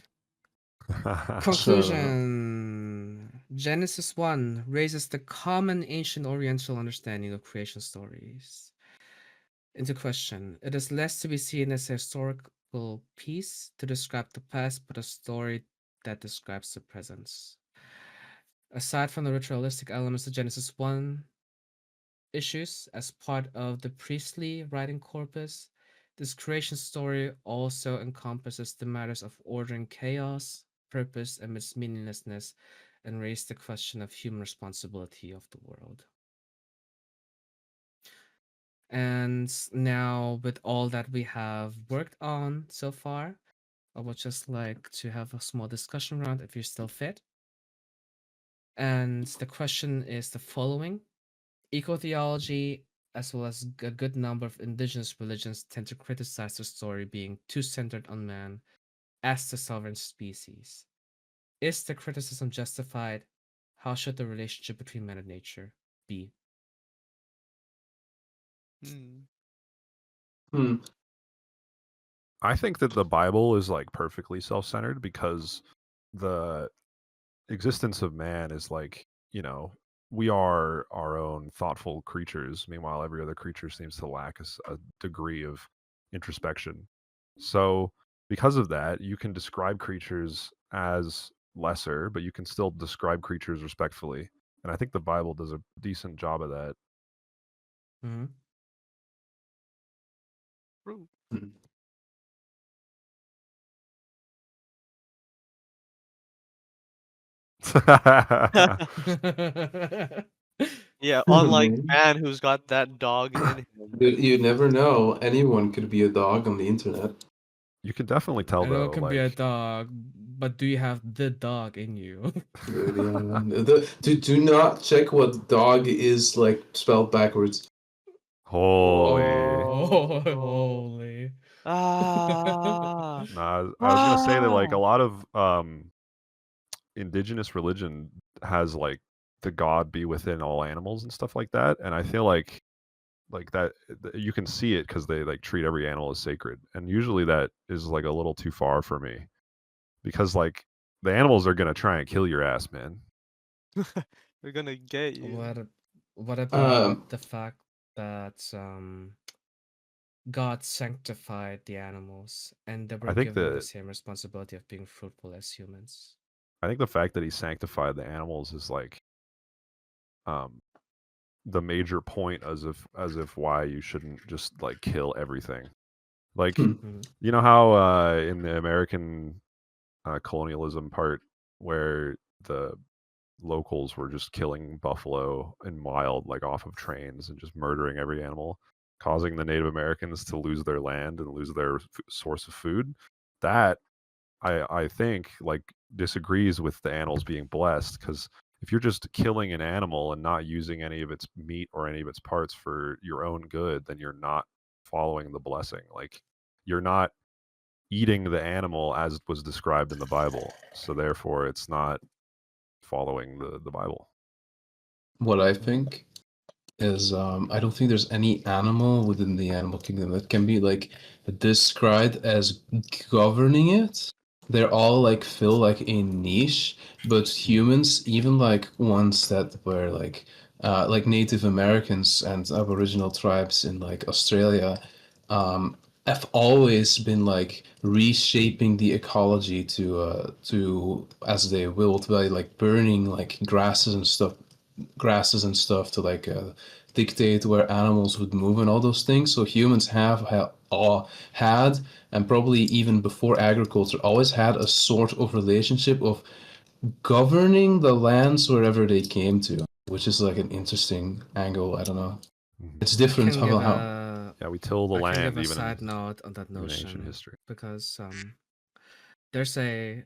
Conclusion. Genesis 1 raises the common ancient Oriental understanding of creation stories into question. It is less to be seen as a historical piece to describe the past, but a story that describes the present. Aside from the ritualistic elements of Genesis 1 issues as part of the priestly writing corpus, this creation story also encompasses the matters of order and chaos, purpose amidst meaninglessness, and raise the question of human responsibility of the world. And now, with all that we have worked on so far, I would just like to have a small discussion round if you're still fit. And the question is the following: eco-theology, as well as a good number of indigenous religions, tend to criticize the story being too centered on man as the sovereign species. Is the criticism justified? How should the relationship between man and nature be? Hmm. I think that the Bible is like perfectly self-centered because the existence of man is like, we are our own thoughtful creatures. Meanwhile, every other creature seems to lack a degree of introspection. So, because of that, you can describe creatures as lesser, but you can still describe creatures respectfully. And I think the Bible does a decent job of that. Mm-hmm. Hmm. Yeah, unlike man who's got that dog in him. You never know. Anyone could be a dog on the internet. You can definitely tell, I know it though, can be a like, dog, but do you have the dog in you? Do not check what dog is like spelled backwards. holy. Oh, holy. Ah. Nah, I was gonna say that like a lot of indigenous religion has like the God be within all animals and stuff like that, and I feel like that you can see it because they like treat every animal as sacred, and usually that is like a little too far for me because like the animals are gonna try and kill your ass, man. They're gonna get you. What about Um, the fact that God sanctified the animals and they I were think given the that same responsibility of being fruitful as humans? I think the fact that he sanctified the animals is like um the major point as if why you shouldn't just like kill everything. Like, hmm. Mhm. you know how in the American colonialism part where the locals were just killing buffalo in wild, like off of trains and just murdering every animal, causing the Native Americans to lose their land and lose their source of food. That I think like disagrees with the animals being blessed because if you're just killing an animal and not using any of its meat or any of its parts for your own good, then you're not following the blessing. Like you're not eating the animal as was described in the Bible. So therefore it's not following the Bible. What I think is I don't think there's any animal within the animal kingdom that can be like described as governing it. They're all like fill like a niche, but humans, even like ones that were like Native Americans and Aboriginal tribes in like Australia, have always been like reshaping the ecology to as they willed by like burning like grasses and stuff to like dictate where animals would move and all those things. So humans have had, and probably even before agriculture, always had a sort of relationship of governing the lands wherever they came to, which is like an interesting angle. I don't know. It's I different can give how a Yeah, we till the I can land give a even side in note on that ancient notion history. because there's a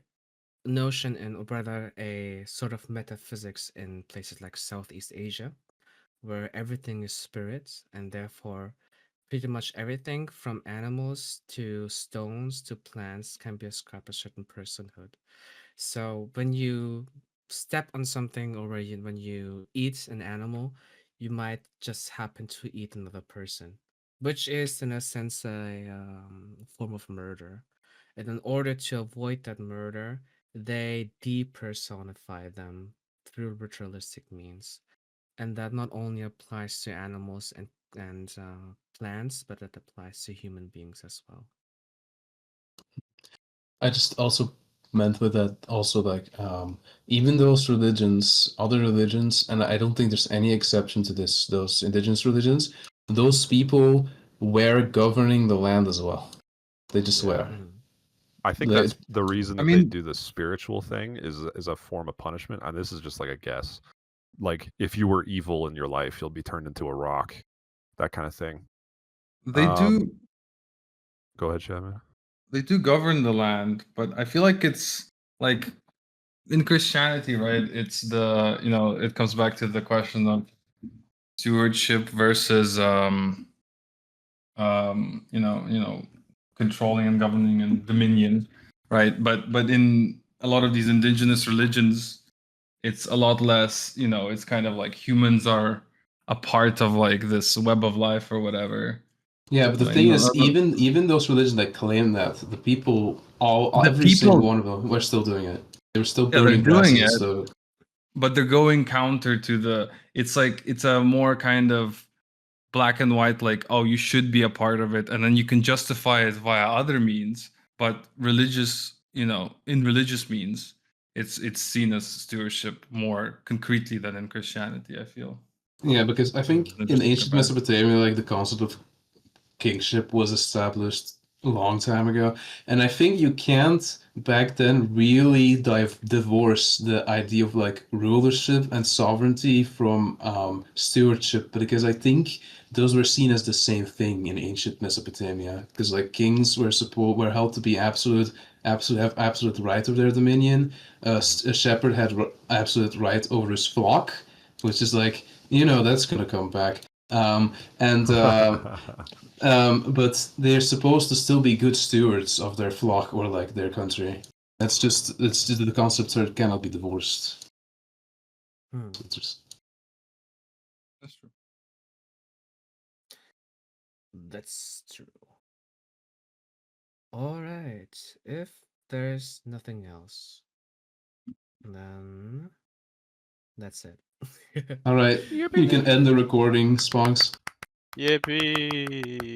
notion in, or rather a sort of metaphysics in places like Southeast Asia, where everything is spirits, and therefore pretty much everything from animals to stones to plants can be ascribed a certain personhood. So when you step on something, or when you eat an animal, you might just happen to eat another person, which is in a sense a form of murder. And in order to avoid that murder, they depersonify them through ritualistic means, and that not only applies to animals and plants, but it applies to human beings as well. I just also meant with that also like even those religions, other religions, and I don't think there's any exception to this, those indigenous religions, those people were governing the land as well. They just Yeah. were. Mhm. I think They- that's the reason I that they mean- do the spiritual thing is a form of punishment. And this is just like a guess. Like if you were evil in your life, you'll be turned into a rock, that kind of thing. They do Go ahead, Chapman. they do govern the land, but I feel like it's like in Christianity, right? It's the it comes back to the question of stewardship versus controlling and governing and dominion, right? But in a lot of these indigenous religions, it's a lot less. It's kind of like humans are a part of like this web of life or whatever. yeah, but the Like, thing is, even those religions that claim that, the people, The every single people- one of them, were still doing it. They were still Yeah, they're burning doing grasses and it. stuff. But they're going counter to it's a more kind of black and white, like, oh, you should be a part of it, and then you can justify it via other means. But in religious means, it's seen as stewardship more concretely than in Christianity, I feel. Yeah, because I think An in interesting ancient comparison. Mesopotamia, like the concept of kingship was established a long time ago, and I think you can't back then really divorce the idea of like rulership and sovereignty from stewardship, because I think those were seen as the same thing in ancient Mesopotamia, because like kings were held to be have absolute right over their dominion. A shepherd had absolute right over his flock, which is like, that's gonna come back. And but they're supposed to still be good stewards of their flock or like their country. It's just the concepts cannot be divorced. Hmm. It's just- That's true. That's true. All right. If there's nothing else, then that's it. All right, you can end the recording, Sponks. Yippee!